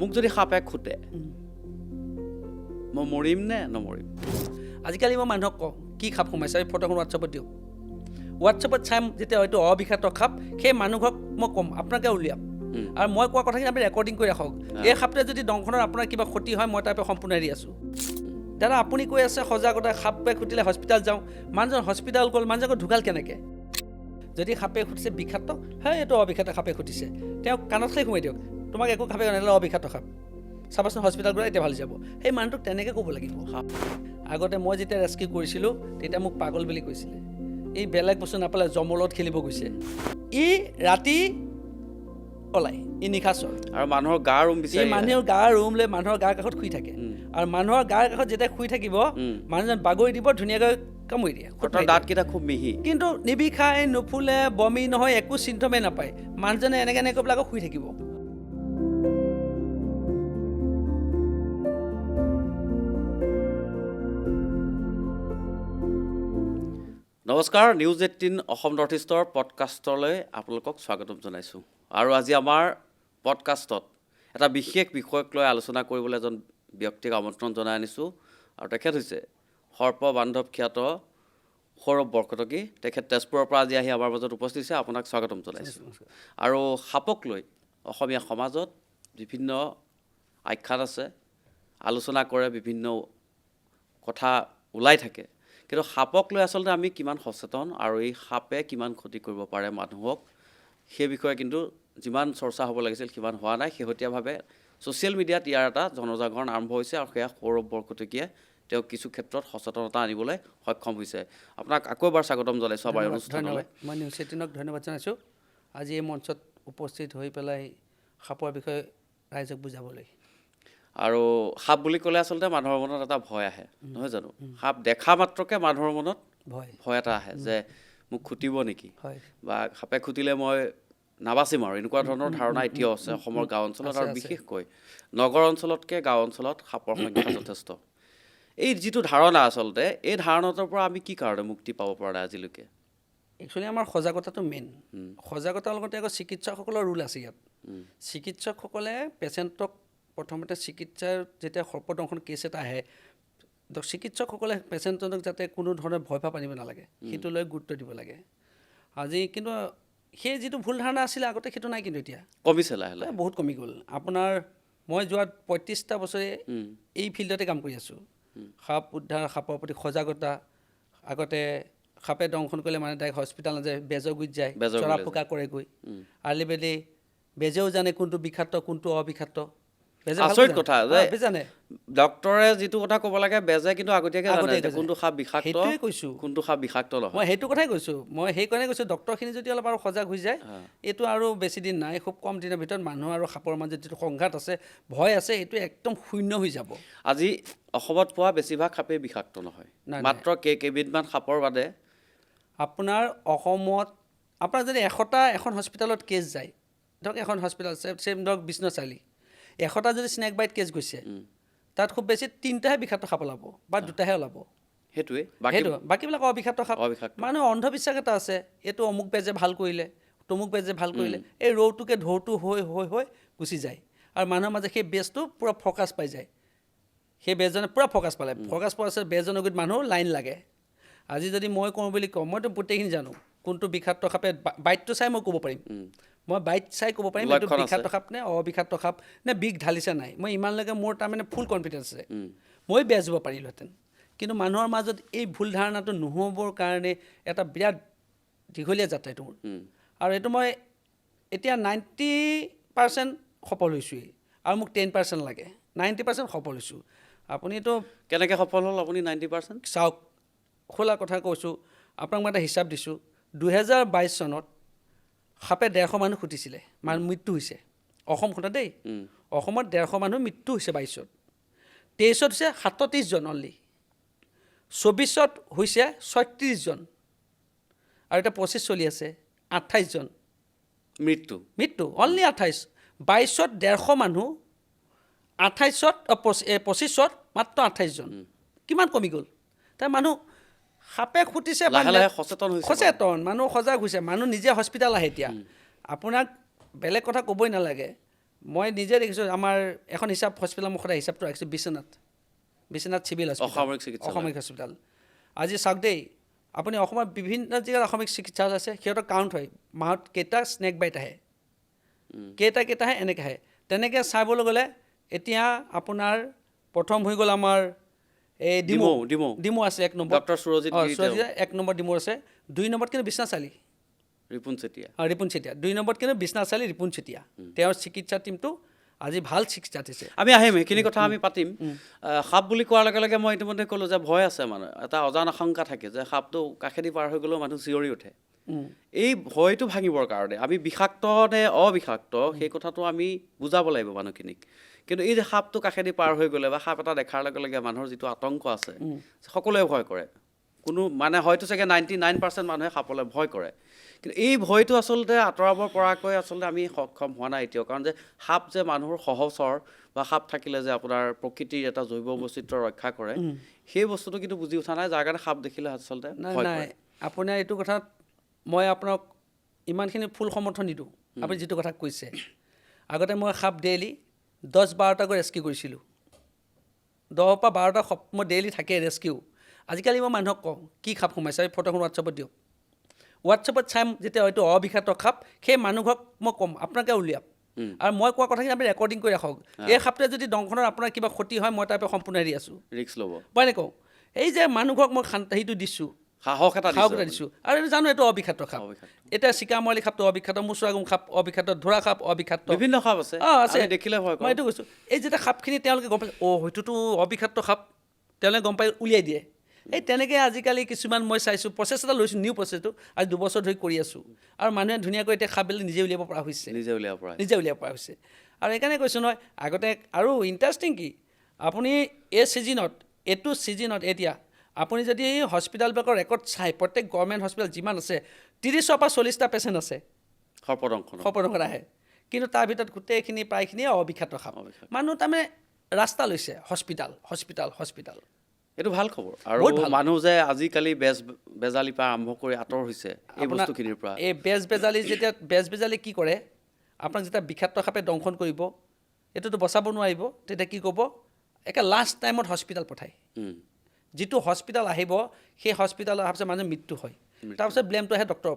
মোক যদি সাপে খুটে মই মৰিম নে নমৰিম? আজিকালি মই মানুহক কওঁ কি সাপ সোমাইছে এই ফটোখন হোৱাটছআপত দিয়ক। হোৱাটছআপত চাই যেতিয়া হয়তো অবিষাক্ত সাপ সেই মানুহক মই ক'ম আপোনালোকে উলিয়াওক আৰু মই কোৱা কথাখিনি আপুনি ৰেকৰ্ডিং কৰি ৰাখক। এই সাপটোৱে যদি দংশনত আপোনাৰ কিবা ক্ষতি হয় মই তাৰ পৰা সম্পূৰ্ণ এৰি আছোঁ। দাদা আপুনি কৈ আছে সজাগতা সাপে খুটিলে হস্পিটেল যাওঁ, মানুহজন হস্পিটেল গ'ল, মানুহজন ঢুকাল কেনেকৈ? যদি সাপে খুটিছে বিষাক্ত, হয় এইটো অবিষাক্ত সাপে খুটিছে, তেওঁক কাণত খাই সোমাই দিয়ক, তোমাক একো সাপে নালাগে অবিষাক্ত সাপ, চাবাচোন হস্পিটেল গ'লে এতিয়া ভাল যাব। সেই মানুহটোক তেনেকৈ ক'ব লাগিব। আগতে মই যেতিয়া ৰেস্কিউ কৰিছিলোঁ তেতিয়া মোক পাগল বুলি কৈছিলে। এই বেলেগ বস্তু নাপালে জমৰ লগত খেলিব গৈছে। ই ৰাতি ওলাই ই নিশাচৰ আৰু মানুহৰ গাৰ ৰুম বিচাৰি মানুহৰ গাৰ ৰুম লৈ মানুহৰ গাৰ কাষত শুই থাকে আৰু মানুহৰ গাৰ কাষত যেতিয়া শুই থাকিব মানুহজন বাগৰি দিব, ধুনীয়াকৈ কামুৰি দিয়ে। দাঁতকেইটা খুব মিহি, কিন্তু নিবিষাই, নুফুলে, বমি নহয়, একো চিন্থমেই নাপায়। মানুহজনে এনেকৈ এনেকৈ বিলাক শুই থাকিব। নমস্কাৰ, নিউজ 18 অসম নৰ্থ ইষ্টৰ পডকাষ্টলৈ আপোনালোকক স্বাগতম জনাইছোঁ। আৰু আজি আমাৰ পডকাষ্টত এটা বিশেষ বিষয়ক লৈ আলোচনা কৰিবলৈ এজন ব্যক্তিক আমন্ত্ৰণ জনাই আনিছোঁ আৰু তেখেত হৈছে সৰ্প বান্ধৱ খ্যাত সৌৰভ বৰকটকী। তেখেত তেজপুৰৰ পৰা আজি আহি আমাৰ মাজত উপস্থিত হৈছে। আপোনাক স্বাগতম জনাইছোঁ। আৰু সাপক লৈ অসমীয়া সমাজত বিভিন্ন আখ্যান আছে, আলোচনা কৰে, বিভিন্ন কথা ওলাই থাকে, কিন্তু সাপক লৈ আচলতে আমি কিমান সচেতন আৰু এই সাপে কিমান ক্ষতি কৰিব পাৰে মানুহক, সেই বিষয়ে কিন্তু যিমান চৰ্চা হ'ব লাগিছিল সিমান হোৱা নাই। শেহতীয়াভাৱে ছ'চিয়েল মিডিয়াত ইয়াৰ এটা জনজাগৰণ আৰম্ভ হৈছে আৰু সেয়া সৌৰভ বৰকটকীয়ে তেওঁক কিছু ক্ষেত্ৰত সচেতনতা আনিবলৈ সক্ষম হৈছে। আপোনাক আকৌ এবাৰ স্বাগতম জনাইছোঁ আমাৰ অনুষ্ঠানলৈ। মই নিউজ 18ক ধন্যবাদ জনাইছোঁ আজি এই মঞ্চত উপস্থিত হৈ পেলাই সাপৰ বিষয়ে ৰাইজক বুজাবলৈ। আৰু সাপ বুলি ক'লে আচলতে মানুহৰ মনত এটা ভয় আহে, নহয় জানো? সাপ দেখা মাত্ৰকে মানুহৰ মনত ভয় এটা আহে যে মোক খুটিব নেকি, বা সাপে খুটিলে মই নাবাচিম আৰু এনেকুৱা ধৰণৰ ধাৰণা এতিয়াও আছে অসমৰ গাঁও অঞ্চলত, আৰু বিশেষকৈ নগৰ অঞ্চলতকৈ গাঁও অঞ্চলত সাপৰ সংখ্যা যথেষ্ট। এই যিটো ধাৰণা আচলতে এই ধাৰণাটোৰ পৰা আমি কি কাৰণে মুক্তি পাব পৰা নাই আজিলৈকে? একচুৱেলি আমাৰ সজাগতাটো মেইন। সজাগতাৰ লগতে আকৌ চিকিৎসকসকলৰ ৰোল আছে ইয়াত। চিকিৎসকসকলে পেচেণ্টক প্ৰথমতে চিকিৎসাৰ যেতিয়া সৰ্পদংশন কেছ এটা আহে, চিকিৎসকসকলে পেচেণ্টজনক যাতে কোনো ধৰণৰ ভয় ভাৱ আনিব নালাগে সেইটো লৈ গুৰুত্ব দিব লাগে। আজি কিন্তু সেই যিটো ভুল ধাৰণা আছিলে আগতে সেইটো নাই, কিন্তু এতিয়া কমিছে লাহে লাহে, বহুত কমি গ'ল। আপোনাৰ মই যোৱা 35টা বছৰে এই ফিল্ডতে কাম কৰি আছোঁ। সাপ উদ্ধাৰ, সাপৰ প্ৰতি সজাগতা। আগতে সাপে দংশন কৰিলে মানে ডাইৰেক্ট হস্পিটেল নাযায়, বেজৰ গুৰিত যায়, চৰা ফুকা কৰেগৈ। আৰ্লি বেলি বেজেও জানে কোনটো বিষাক্ত কোনটো অবিষাক্ত। আচৰিত কথা যে ডক্টৰে যিটো কথা ক'ব লাগে বেজে কিন্তু আগতীয়াকৈ জানে কোনটো সাপ বিষাক্ত, সেইটোৱে কৈছোঁ, কোনটো সাপ বিষাক্ত নহয়। মই সেইটো কথাই কৈছোঁ। মই সেইকাৰণে কৈছোঁ ডক্টৰখিনি যদি অলপ আৰু সজাগ হৈ যায়, এইটো আৰু বেছি দিন নাই, খুব কম দিনৰ ভিতৰত মানুহ আৰু সাপৰ মাজত যিটো সংঘাত আছে, ভয় আছে, সেইটো একদম শূন্য হৈ যাব। আজি অসমত পোৱা বেছিভাগ সাপেই বিষাক্ত নহয়, মাত্ৰ কেইবিধমান সাপৰ বাদে। আপোনাৰ অসমত আপোনাৰ যদি এখন হস্পিটেলত কেছ যায়, ধৰক এখন হস্পিটেল চেম ধৰক বিশ্বনাথ চাৰিআলি, 100টা যদি স্নেক বাইট কেছ গৈছে, তাত খুব বেছি 3টাহে বিষাক্ত সাপ ওলাব বা 2টাহে ওলাব। সেইটোৱে বাকীবিলাক অবিষাক্ত সাপ। মানুহৰ অন্ধবিশ্বাস এটা আছে, এইটো অমুক বেজে ভাল কৰিলে, তমুক বেজে ভাল কৰিলে, এই ৰৌটোকে ঢৌটো হৈ হৈ হৈ গুচি যায় আৰু মানুহৰ মাজে সেই বেজটো পূৰা ফ'কাছ পাই যায়। সেই বেজজনে পূৰা ফ'কাছ পালে, ফ'কাছ পোৱাৰ পিছত বেজজনৰ গুৰিত মানুহ লাইন লাগে। আজি যদি মই কওঁ বুলি কওঁ, মইতো গোটেইখিনি জানো কোনটো বিষাক্ত সাপে, বাইটটো চাই মই ক'ব পাৰিম, মই বাইট চাই ক'ব পাৰিম এইটো বিষাক্ত সাপ নে অবিষাক্ত সাপ নে বিষ ঢালিছে নাই। মই ইমানলৈকে মোৰ তাৰমানে ফুল কনফিডেঞ্চ আছে, মই বেজ দিব পাৰিলোহেঁতেন। কিন্তু মানুহৰ মাজত এই ভুল ধাৰণাটো নহ'বৰ কাৰণে এটা বিৰাট দীঘলীয়া যাত্ৰা এইটো মোৰ। আৰু এইটো মই এতিয়া 90% সফল হৈছোঁৱেই আৰু মোক 10% লাগে, 90% সফল হৈছোঁ। আপুনিতো কেনেকৈ সফল হ'ল আপুনি 90%? চাওক, খোলা কথা কৈছোঁ আপোনাক মই এটা হিচাপ দিছোঁ। 2022 চনত সাপে 150 মানুহ খুটিছিলে, মৃত্যু হৈছে অসমখনত দেই। অসমত 150 মানুহ মৃত্যু হৈছে 22ত। 23ত হৈছে 37 জন অনলি, 24ত হৈছে 36 জন আৰু এতিয়া 25 চলি আছে 28 জন মৃত্যু অনলি 28। 22ত 150 মানুহ, 25ত মাত্ৰ 28 জন। কিমান কমি গ'ল? তাৰ মানুহ সাপে খুটিছে, সচেতন মানুহ, সজাগ হৈছে মানুহ, নিজে হস্পিটেল আহে। এতিয়া আপোনাক বেলেগ কথা ক'বই নালাগে, মই নিজে দেখিছোঁ আমাৰ এখন হিচাপ হস্পিটেল মই সদায় হিচাপটো ৰাখিছোঁ বিশ্বনাথ চিভিল অসামৰিক হস্পিটেল আজি চাওক দেই আপুনি অসমৰ বিভিন্ন জেগাত অসামৰিক চিকিৎসা আছে সিহঁতৰ কাউণ্ট হয় মাহত কেইটা স্নেক বাইট আহে কেইটা আহে এনেকৈ আহে তেনেকৈ চাবলৈ গ'লে এতিয়া আপোনাৰ প্ৰথম হৈ গ'ল আমাৰ এই ডিমৌ আছে 1 number doctor Surajit 1 number Dimow আছে 2 নম্বৰত কিন্তু বিশ্বনাথ চাৰিআলি ৰিপুণ চেতিয়া 2 নম্বৰত কিন্তু বিশ্বনাথ চাৰিআলি ৰিপুণ চেতিয়া তেওঁৰ চিকিৎসা টীমটো আজি ভাল চিকিৎসা দিছে আমি আহিম সেইখিনি কথা আমি পাতিম সাপ বুলি কোৱাৰ লগে লগে মই ইতিমধ্যে ক'লোঁ যে ভয় আছে মানে এটা অজান আশংকা থাকে যে সাপটো কাষেদি পাৰ হৈ গ'লেও মানুহ চিঞৰি উঠে এই ভয়টো ভাঙিবৰ কাৰণে আমি বিষাক্ত নে অবিষাক্ত সেই কথাটো আমি বুজাব লাগিব মানুহখিনিক কিন্তু এই যে সাপটো কাষেদি পাৰ হৈ গ'লে বা সাপ এটা দেখাৰ লগে লগে মানুহৰ যিটো আতংক আছে সকলোৱে ভয় কৰে কোনো মানে হয়তো চাগে 99% মানুহে সাপলৈ ভয় কৰে কিন্তু এই ভয়টো আচলতে আঁতৰাব পৰাকৈ আচলতে আমি সক্ষম হোৱা নাই এতিয়াও কাৰণ যে সাপ যে মানুহৰ সহচৰ বা সাপ থাকিলে যে আপোনাৰ প্ৰকৃতিৰ এটা জৈৱ বৈচিত্ৰ্য ৰক্ষা কৰে সেই বস্তুটো কিন্তু বুজি উঠা নাই যাৰ কাৰণে সাপ দেখিলে আচলতে নাই আপোনাৰ এইটো কথাত মই আপোনাক ইমানখিনি ফুল সমৰ্থন নিদিওঁ আপুনি যিটো কথা কৈছে আগতে মই সাপ ডেইলি 10-12টাকৈ ৰেস্কিউ কৰিছিলোঁ 10 পৰা 12টা সাপ মই ডেইলি থাকে ৰেস্কিউ আজিকালি মই মানুহক কওঁ কি সাপ সোমাইছে আমি ফটোখন হোৱাটছআপত দিয়ক হোৱাটছআপত চাই যেতিয়া হয়তো অবিষাক্ত সাপ সেই মানুহক মই ক'ম আপোনালোকে উলিয়াওক আৰু মই কোৱা কথাখিনি আপুনি ৰেকৰ্ডিং কৰি ৰাখক এই সাপটোৱে যদি দংশনৰ আপোনাৰ কিবা ক্ষতি হয় মই তাৰ পৰা সম্পূৰ্ণ এৰি আছোঁ ৰিস্ক ল'ব মই এনেকওঁ এই যে মানুহক মই সেইটো দিছোঁ সাহস এটা দিছোঁ আৰু জানো এইটো অবিষাক্ত সাপ এতিয়া চিকামৰালি সাপটো অবিষাক্ত মুচুৰাগুম সাপ অবিষাক্ত ধোঁৰা সাপ অবিষাক্ত বিভিন্ন সাপ আছে আছে দেখিলে ভয় মই এইটো কৈছোঁ এই যেতিয়া সাপখিনি তেওঁলোকে গম পাইছে হয়তোতো অবিষাক্ত সাপ তেওঁলোকে গম পাই উলিয়াই দিয়ে এই তেনেকৈ আজিকালি কিছুমান মই চাইছোঁ প্ৰচেছ এটা লৈছোঁ নিউ প্ৰচেছটো আজি 2 বছৰ ধৰি কৰি আছোঁ আৰু মানুহে ধুনীয়াকৈ এতিয়া সাপবিলাক নিজে উলিয়াব পৰা হৈছে নিজে উলিয়াব পৰা হৈছে আৰু সেইকাৰণে কৈছোঁ নহয় আগতে আৰু ইণ্টাৰেষ্টিং কি আপুনি এই এইটো ছিজনত এতিয়া আপুনি যদি হস্পিটেলবিলাকৰ ৰেকৰ্ড চাই প্ৰত্যেক গভৰ্ণমেণ্ট হস্পিটেল যিমান আছে 30ৰ পৰা 40টা পেচেণ্ট আছে সৰ্পদংশন আহে কিন্তু তাৰ ভিতৰত গোটেইখিনি প্ৰায়খিনিয়ে অবিষাক্ত সাপ মানুহ তাৰমানে ৰাস্তা লৈছে হস্পিটেল এইটো ভাল খবৰ আৰু মানুহ যে আজিকালি বেজালি পৰা আৰম্ভ কৰি আঁতৰ হৈছে এই বস্তুখিনিৰ পৰা এই বেজালি কি কৰে আপোনাক যেতিয়া বিষাক্ত সাপে দংশন কৰিব এইটোতো বচাব নোৱাৰিব তেতিয়া কি ক'ব একে লাষ্ট টাইমত হস্পিটেল পঠায় যিটো হস্পিটেল আহিব সেই হস্পিটেলত অহাৰ পিছত মানুহৰ মৃত্যু হয় তাৰপিছত ব্লেমটো আহে ডক্টৰৰ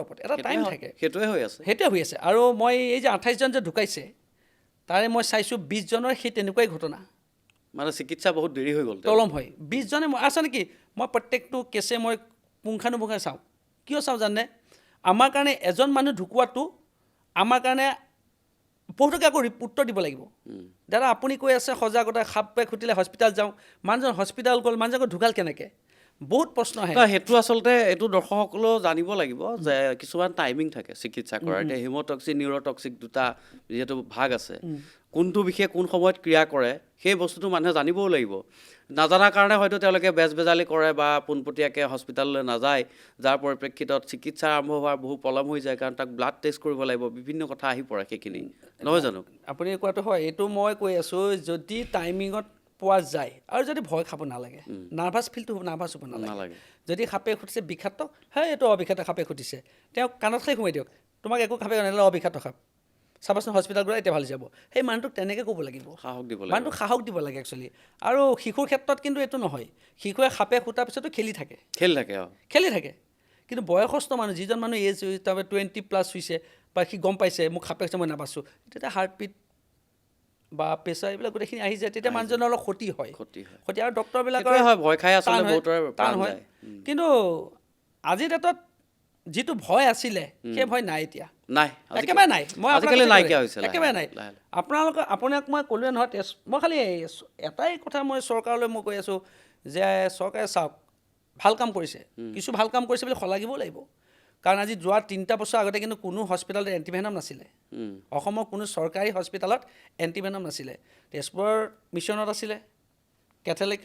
ওপৰত এটা টাইম থাকে সেইটোৱে হৈ আছে আৰু মই এই যে 28জন যে ঢুকাইছে তাৰে মই চাইছোঁ 20জনৰ সেই তেনেকুৱাই ঘটনা মানে চিকিৎসা বহুত দেৰি হৈ গ'ল পলম হয় 20জনে আছে নেকি মই প্ৰত্যেকটো কেছে মই পুংখানুপুংখে চাওঁ কিয় চাওঁ জানে আমাৰ কাৰণে এজন মানুহ ঢুকুৱাটো আমাৰ কাৰণে বহুতকে আকৌ উত্তৰ দিব লাগিব দাদা আপুনি কৈ আছে সজাগতা সাপে খুটিলে হস্পিটেল যাওঁ মানুহজন হস্পিটেল গ'ল মানুহজন ঢুকাল কেনেকৈ বহুত প্ৰশ্ন আহে সেইটো আচলতে এইটো দৰ্শকসকলেও জানিব লাগিব যে কিছুমান টাইমিং থাকে চিকিৎসা কৰাৰ এতিয়া হিমটক্সিক নিউৰটক্সিক দুটা যিহেতু ভাগ আছে কোনটো বিশেষ কোন সময়ত ক্ৰিয়া কৰে সেই বস্তুটো মানুহে জানিবও লাগিব নাজানাৰ কাৰণে হয়তো তেওঁলোকে বেজালি কৰে বা পোনপটীয়াকৈ হস্পিটেললৈ নাযায় যাৰ পৰিপ্ৰেক্ষিতত চিকিৎসা আৰম্ভ হোৱাৰ বহু পলম হৈ যায় কাৰণ তাক ব্লাড টেষ্ট কৰিব লাগিব বিভিন্ন কথা আহি পৰে সেইখিনি নহয় জানো আপুনি কোৱাটো হয় এইটো মই কৈ আছোঁ যদি টাইমিঙত পোৱা যায় আৰু যদি ভয় খাব নালাগে নাৰ্ভাছ হ'ব নালাগে যদি সাপে খুটিছে বিষাক্ত এইটো অবিষাক্ত সাপে খুটিছে তেওঁক কাণত খাই সোমাই দিয়ক তোমাক একো সাপে নালাগে অবিষাক্ত সাপ চাবাচোন হস্পিটেল গ'লে এতিয়া ভাল যাব সেই মানুহটোক তেনেকৈ ক'ব লাগিব মানুহটোক সাহস দিব লাগে একচুৱেলি আৰু শিশুৰ ক্ষেত্ৰত কিন্তু এইটো নহয় শিশুৱে সাপে খুটাৰ পিছতো খেলি থাকে কিন্তু বয়সস্থ মানুহ যিজন মানুহ এজ 20+ হৈছে বা সি গম পাইছে মোক সাপে মই নাবাচোঁ তেতিয়া হাৰ্টবিট বা প্ৰেছাৰ এইবিলাক গোটেইখিনি আহি যায় তেতিয়া মানুহজনৰ অলপ ক্ষতি হয় আৰু ডক্টৰবিলাকৰ ভয় খাই টান হয় কিন্তু আজিৰ ডেটত যিটো ভয় আছিলে সেই ভয় নাই এতিয়া একেবাৰে নাই একেবাৰে নাই আপোনাক মই ক'লোৱে নহয় মই খালি এটাই কথা মই চৰকাৰলৈ মই কৈ আছোঁ যে চৰকাৰে চাওক ভাল কাম কৰিছে কিছু ভাল কাম কৰিছে বুলি শলাগিবও লাগিব কাৰণ আজি যোৱা 3টা বছৰ আগতে কিন্তু কোনো হস্পিটেলত এণ্টিভেনম নাছিলে অসমৰ কোনো চৰকাৰী হস্পিটেলত এণ্টিভেনম নাছিলে তেজপুৰৰ মিছনত আছিলে কেথলিক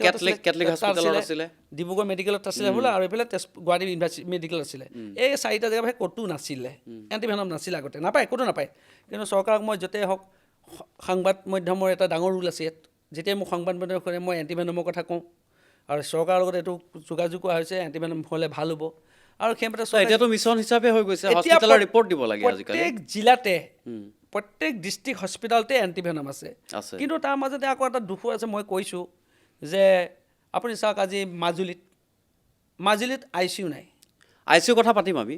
হস্পিটেলত আছিলে ডিব্ৰুগড় মেডিকেলত আছিলে বোলে আৰু এইফালে গুৱাহাটী ইউনিভাৰ্চিটি মেডিকেল আছিলে এই 4টা জেগা ক'তো নাছিলে এণ্টিভেনম নাছিলে আগতে নাপায় ক'তো নাপায় কিন্তু চৰকাৰক মই য'তেই হওক সংবাদ মাধ্যমৰ এটা ডাঙৰ ৰোল আছে যেতিয়াই মোক সংবাদ মাধ্যমে শুনে মই এণ্টিভেনমৰ কথা কওঁ আৰু চৰকাৰৰ লগত এইটো যোগাযোগ কৰা হৈছে এণ্টিভেনম হ'লে ভাল হ'ব আৰু সেইমতে এতিয়াতো মিছন হিচাপে হৈ গৈছে হস্পিটেলৰ ৰিপৰ্ট দিব লাগে আজিকালি প্ৰত্যেক জিলাতে প্ৰত্যেক ডিষ্ট্ৰিক্ট হস্পিটেলতে এণ্টিভেনম আছে কিন্তু তাৰ মাজতে আকৌ এটা দুখো আছে মই কৈছোঁ যে আপুনি চাওক আজি মাজুলীত ICU নাই ICU কথা পাতিম আমি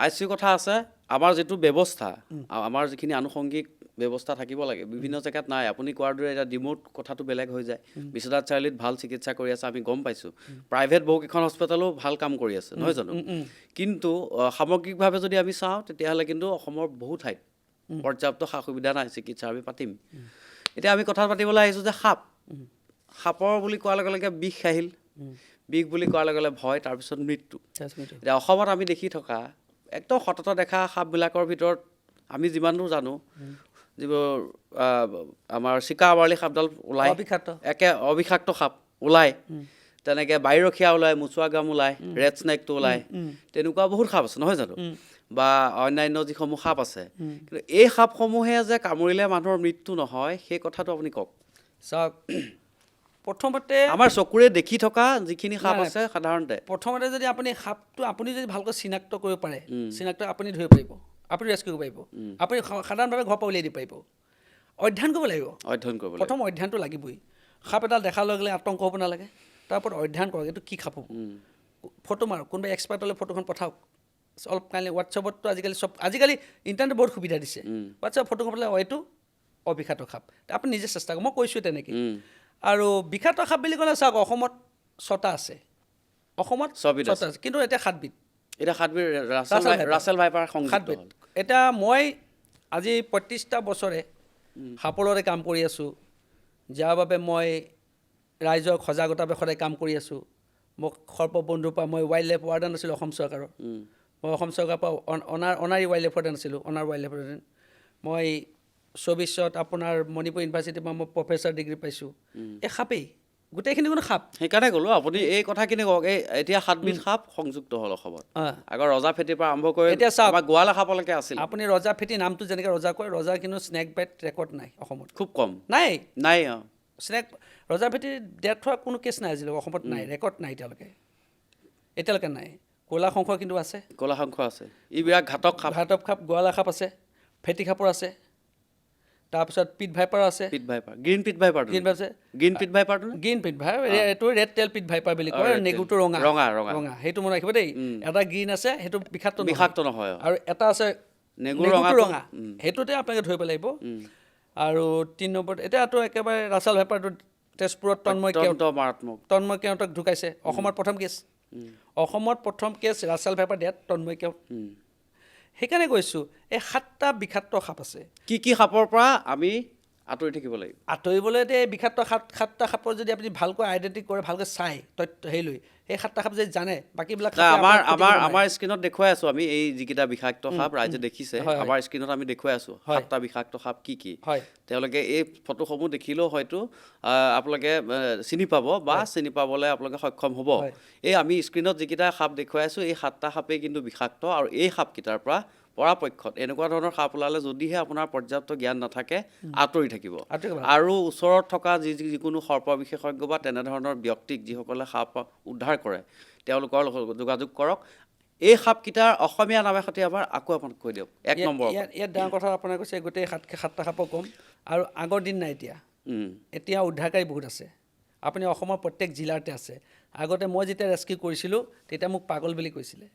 ICU কথা আছে আমাৰ যিটো ব্যৱস্থা আমাৰ যিখিনি আনুষংগিক ব্যৱস্থা থাকিব লাগে বিভিন্ন জেগাত নাই আপুনি কোৱাৰ দৰে এটা ডিমোট কথাটো বেলেগ হৈ যায় বিশ্বনাথ চাৰিআলিত ভাল চিকিৎসা কৰি আছে আমি গম পাইছোঁ প্ৰাইভেট বহুকেইখন হস্পিটেলো ভাল কাম কৰি আছে নহয় জানো কিন্তু সামগ্ৰিকভাৱে যদি আমি চাওঁ তেতিয়াহ'লে কিন্তু অসমৰ বহু ঠাইত পৰ্যাপ্ত সা সুবিধা নাই চিকিৎসা আমি পাতিম এতিয়া আমি কথা পাতিবলৈ আহিছোঁ যে সাপৰ বুলি কোৱাৰ লগে লগে বিষ আহিল বিষ বুলি কোৱাৰ লগে লগে ভয় তাৰপিছত মৃত্যু এতিয়া অসমত আমি দেখি থকা একদম সতত দেখা সাপবিলাকৰ ভিতৰত আমি যিমান দূৰ জানো যিবোৰ আমাৰ চিকাৱাৰলি সাপডাল ওলায় একে অবিষাক্ত সাপ ওলায় তেনেকৈ বাইৰখীয়া ওলায় মোচোৱাগাম ওলায় ৰেড স্নেকটো ওলায় তেনেকুৱা বহুত সাপ আছে নহয় জানো বা অন্যান্য যিসমূহ সাপ আছে কিন্তু এই সাপসমূহে যে কামুৰিলে মানুহৰ মৃত্যু নহয় সেই কথাটো আপুনি কওক চাওক প্ৰথমতে আমাৰ চকুৰে দেখি থকা যিখিনি সাপ আছে সাধাৰণতে প্ৰথমতে যদি আপুনি সাপটো আপুনি যদি ভালকৈ চিনাক্ত কৰিব পাৰে চিনাক্ত আপুনি ধৰিব পাৰিব আপুনি ৰেস্কিউ কৰিব পাৰিব আপুনি সাধাৰণভাৱে ঘৰৰ পৰা উলিয়াই দিব পাৰিব অধ্যয়ন কৰিব লাগিব প্ৰথম অধ্যয়নটো লাগিবই সাপ এডাল দেখাৰ লগে লগে আতংক হ'ব নালাগে তাৰ ওপৰত অধ্যয়ন কৰক এইটো কি সাপ হ'ব ফটো মাৰক কোনোবাই এক্সপাৰ্টলৈ ফটোখন পঠাওক অলপ কাইলৈ হোৱাটছএপতো আজিকালি ইণ্টাৰনেট বহুত সুবিধা দিছে হোৱাটছএপ ফটোখন পেলাই এইটো অবিষাক্ত সাপ আপুনি নিজে চেষ্টা কৰক মই কৈছোঁ তেনেকৈ আৰু বিষাক্ত সাপ বুলি ক'লে চাওক অসমত 6টা আছে অসমত 6টা আছে কিন্তু এতিয়া 7বিধ এতিয়া 7বিধ ৰাছেল ভাইপাৰ সংযুক্ত হ'ল এতিয়া মই আজি 35টা বছৰে সাপৰ লগতে কাম কৰি আছোঁ যাৰ বাবে মই ৰাইজক সজাগতাৰ বাবে সদায় কাম কৰি আছোঁ মোক সৰ্ববন্ধুৰ পৰা মই ৱাইল্ড লাইফ ৱাৰ্ডেন আছিলোঁ অসম চৰকাৰৰ মই অসম চৰকাৰৰ পৰা অনাৰী ৱাইল্ড লাইফ ৱাৰ্ডেন আছিলোঁ ৱাইল্ড লাইফ ৱাৰ্ডেন মই 24ত আপোনাৰ মণিপুৰ ইউনিভাৰ্চিটিৰ পৰা মই প্ৰফেচাৰ ডিগ্ৰী পাইছোঁ এই সাপেই গোটেইখিনি কোনো সাপ সেইকাৰণে ক'লোঁ আপুনি এই কথাখিনি কওক এই এতিয়া 7বিধ সাপ সংযুক্ত হ'ল অসমত আগৰ ৰজা ফেটিৰ পৰা আৰম্ভ কৰি এতিয়া চাওক গোৱালা সাপলৈকে আছিল আপুনি ৰজা ফেটি নামটো যেনেকৈ ৰজা কয় ৰজাৰ কিন্তু স্নেক বাইট ৰেকৰ্ড নাই অসমত খুব কম নাই স্নেক ৰজা ফেটিৰ ডেথ হোৱা কোনো কেছ নাই আজিলৈকে অসমত নাই ৰেকৰ্ড নাই এতিয়ালৈকে নাই ক'লা শংখ কিন্তু আছে ই বিৰাট ঘাতক সাপ গোৱালা সাপ আছে ফেটি সাপৰ আছে তাৰপিছত পিট ভাইপাৰ আছে গ্ৰীণ পিট ভাইপাৰ এইটো ৰেড টেল পিট ভাইপাৰ বুলি কয় নেগুৰটো ৰঙা সেইটো মনত ৰাখিব দেই এটা গ্ৰীণ আছে সেইটো বিষাক্ত নহয় আৰু এটা আছে নেগুৰটো ৰঙা সেইটোতে আপোনালোকে ধৰিব লাগিব আৰু 3 নম্বৰত এতিয়াতো একেবাৰে ৰাছেল ভাইপাৰটো তেজপুৰত তন্ময় কেওঁতক ঢুকাইছে অসমত প্ৰথম কেছ ৰাছেল ভাইপাৰ ডেথ তন্ময় কেওঁত সেইকাৰণে কৈছোঁ এই 7টা বিষাক্ত সাপ আছে কি সাপৰ পৰা আমি আঁতৰি থাকিব লাগিব আঁতৰিবলৈ এতিয়া এই বিষাক্ত 7টা সাপৰ যদি আপুনি ভালকৈ আইডেণ্টিফাই কৰে ভালকৈ চাই হেৰি লৈ এই 7টা সাপ যদি জানে বাকীবিলাক আমাৰ স্ক্ৰীণত দেখুৱাই আছোঁ আমি এই যিকেইটা বিষাক্ত সাপ ৰাইজে দেখিছে আমাৰ স্ক্ৰীণত আমি দেখুৱাই আছোঁ 7টা বিষাক্ত সাপ কি তেওঁলোকে এই ফটোসমূহ দেখিলেও হয়তো আপোনালোকে চিনি পাব বা চিনি পাবলৈ আপোনালোকে সক্ষম হ'ব এই আমি স্ক্ৰীণত যিকেইটা সাপ দেখুৱাই আছোঁ এই 7টা সাপেই কিন্তু বিষাক্ত আৰু এই সাপকেইটাৰ পৰা পৰাপক্ষত এনেকুৱা ধৰণৰ সাপ ওলালে যদিহে আপোনাৰ পৰ্যাপ্ত জ্ঞান নাথাকে আঁতৰি থাকিব আৰু ওচৰত থকা যিকোনো সৰ্প বিশেষজ্ঞ বা তেনেধৰণৰ ব্যক্তিক যিসকলে সাপ উদ্ধাৰ কৰে তেওঁলোকৰ লগত যোগাযোগ কৰক এই সাপকেইটাৰ অসমীয়া নামে সৈতে আমাৰ আকৌ আপোনাক কৈ দিয়ক 1 নম্বৰ ইয়াত ডাঙৰ কথা আপোনাক কৈছে গোটেই 7টা সাপৰ কম আৰু আগৰ দিন নাই এতিয়া উদ্ধাৰকাৰী বহুত আছে আপুনি অসমৰ প্ৰত্যেক জিলাতে আছে আগতে মই যেতিয়া ৰেস্কিউ কৰিছিলোঁ তেতিয়া মোক পাগল বুলি কৈছিলে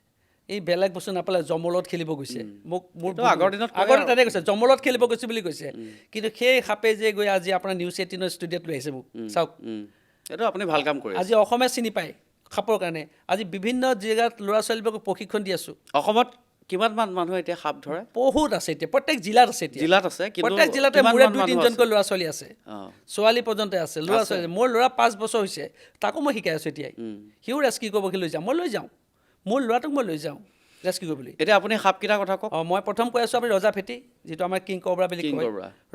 এই বেলেগ বস্তু নাপালে জমলত খেলিব গৈছে মোৰ আগতে তেনেকৈ কৈছে জমলত খেলিব গৈছে বুলি কৈছে কিন্তু সেই সাপে যে গৈ আজি আপোনাৰ নিউজ 18ৰ ষ্টুডিঅ'ত লৈ আহিছে মোক চাওক এইটো আপুনি ভাল কাম কৰিছে আজি অসমে চিনি পায় সাপৰ কাৰণে আজি বিভিন্ন জেগাত ল'ৰা ছোৱালীবোৰক প্ৰশিক্ষণ দি আছোঁ অসমত কিমানমান মানুহ এতিয়া সাপ ধৰে বহুত আছে এতিয়া প্ৰত্যেক জিলাত আছে প্ৰত্যেক জিলাতে মোৰে 2-3জনকৈ ল'ৰা ছোৱালী আছে ছোৱালী পৰ্যন্ত আছে ল'ৰা ছোৱালী মোৰ ল'ৰা 5 বছৰ হৈছে তাকো মই শিকাই আছোঁ এতিয়াই সিও ৰেস্কিউ কৰিব লৈ যাওঁ মই লৈ যাওঁ মোৰ ল'ৰাটোক মই লৈ যাওঁ ৰেস্কিউ কৰিবলৈ এতিয়া আপুনি সাপকেইটাৰ কথা কওক মই প্ৰথম কৈ আছোঁ আপুনি ৰজা ফেটি যিটো আমাৰ কিং কবৰা বুলি কয়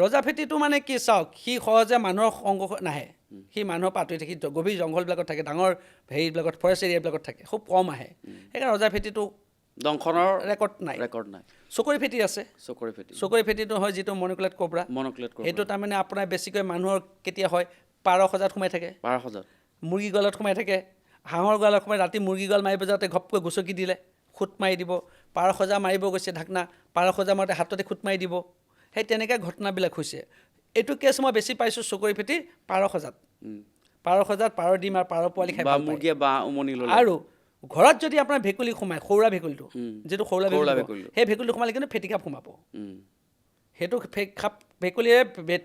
ৰজা ফেটিটো মানে কি চাওক সি সহজে মানুহৰ সংগ নাহে সি মানুহৰ পৰা আঁতৰি থাকি গভীৰ জংঘলবিলাকত থাকে ডাঙৰ হেৰিবিলাকত ফৰেষ্ট এৰিয়াবিলাকত থাকে খুব কম আহে সেইকাৰণে ৰজা ফেটিটো দংশনৰ ৰেকৰ্ড নাই চকৰি ফেটি আছে চকৰি ফেটিটো হয় যিটো মনকুলেট কবৰা সেইটো তাৰমানে আপোনাৰ বেছিকৈ মানুহৰ কেতিয়া হয় পাৰ সজাত সোমাই থাকে মুৰ্গী গঁৰালত সোমাই থাকে হাঁহৰ গঁৰালত সোমাই ৰাতি মুৰ্গী গঁৰাল মাৰিব যাওঁতে ঘপকৈ গুচকি দিলে খুট মাৰি দিব পাৰ সজা মাৰিব গৈছে ঢাকনা পাৰ সজা মাৰোঁতে হাততে খুট মাৰি দিব সেই তেনেকৈ ঘটনাবিলাক হৈছে। এইটো কেছ মই বেছি পাইছোঁ চকৰি ফেটিৰ পাৰ সজাত, পাৰৰ ডিম আৰু পাৰৰ পোৱালি খাই ভাল পায়। আৰু ঘৰত যদি আপোনাৰ ভেকুলী সোমায়, সৌৰা ভেকুলীটো যিটো সৌৰা ভেকুলী, সেই ভেকুলীটো সোমালে কিন্তু ফেটিসাপ সোমাব। সেইটো ভেকুলীয়ে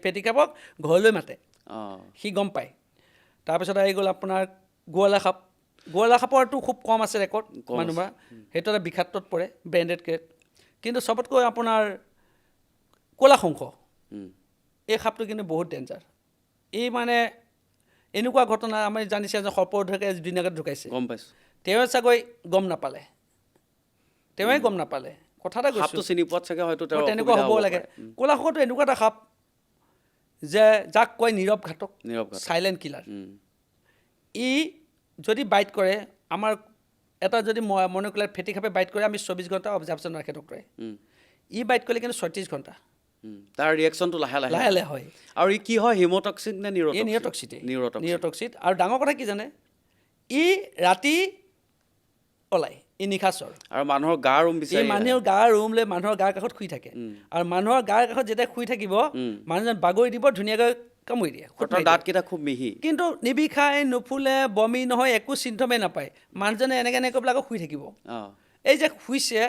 ফেটিসাপক ঘৰলৈ মাতে, সি গম পায়। তাৰপিছত আহি গ'ল আপোনাৰ গোৱালা সাপ। গোৱালা সাপৰটো খুব কম আছে ৰেকৰ্ড মানুহৰ, সেইটো এটা বিষাক্তত পৰে, ব্ৰেণ্ডেড কেট। কিন্তু চবতকৈ আপোনাৰ ক'লা শংখ, এই সাপটো কিন্তু বহুত ডেঞ্জাৰ। এই মানে এনেকুৱা ঘটনা আমি জানিছে যে সৰ্প ঢুকাই ধুনীয়াকৈ ঢুকাইছে, গম পাইছোঁ। তেওঁৱে চাগৈ গম নাপালে, কথা এটা কৈছোঁ, চিনি পোৱাত চাগে হয়তো তেনেকুৱা হ'ব লাগে। ক'লা শংখটো এনেকুৱা এটা সাপ যে যাক কয় নীৰৱ ঘাতক, চাইলেণ্ট কিলাৰ। ই যদি বাইট কৰে, আমাৰ এটা যদি মনোকুলাৰ ফেটিসাপে বাইট কৰে, আমি 24 ঘণ্টা অবজাৰ্ভেশ্যন ৰাখে ডক্টৰে। ই বাইট কৰিলে কিন্তু 36 ঘণ্টা তাৰ ৰিয়েকশ্যনটো লাহে লাহে হয়। আৰু ই কি হয়, হিমটক্সিক নে নিউৰটক্সিড। আৰু ডাঙৰ কথা কি জানে, ই ৰাতি ওলায়, ই নিশাচৰ। আৰু মানুহৰ গা ৰুম বিচাৰি, মানুহৰ গা ৰুম লৈ মানুহৰ গাৰ কাষত শুই থাকে। আৰু মানুহৰ গাৰ কাষত যেতিয়া শুই থাকিব, মানুহজন বাগৰি দিব, ধুনীয়াকৈ কামুৰি দিয়ে, দাঁতকেইটা খুব মিহি, কিন্তু নিবিষাই, নুফুলে, বমি নহয়, একো চিন্থমেই নাপায়। মানুহজনে এনেকৈ পেলাই আকৌ শুই থাকিব। এই যে শুইছে,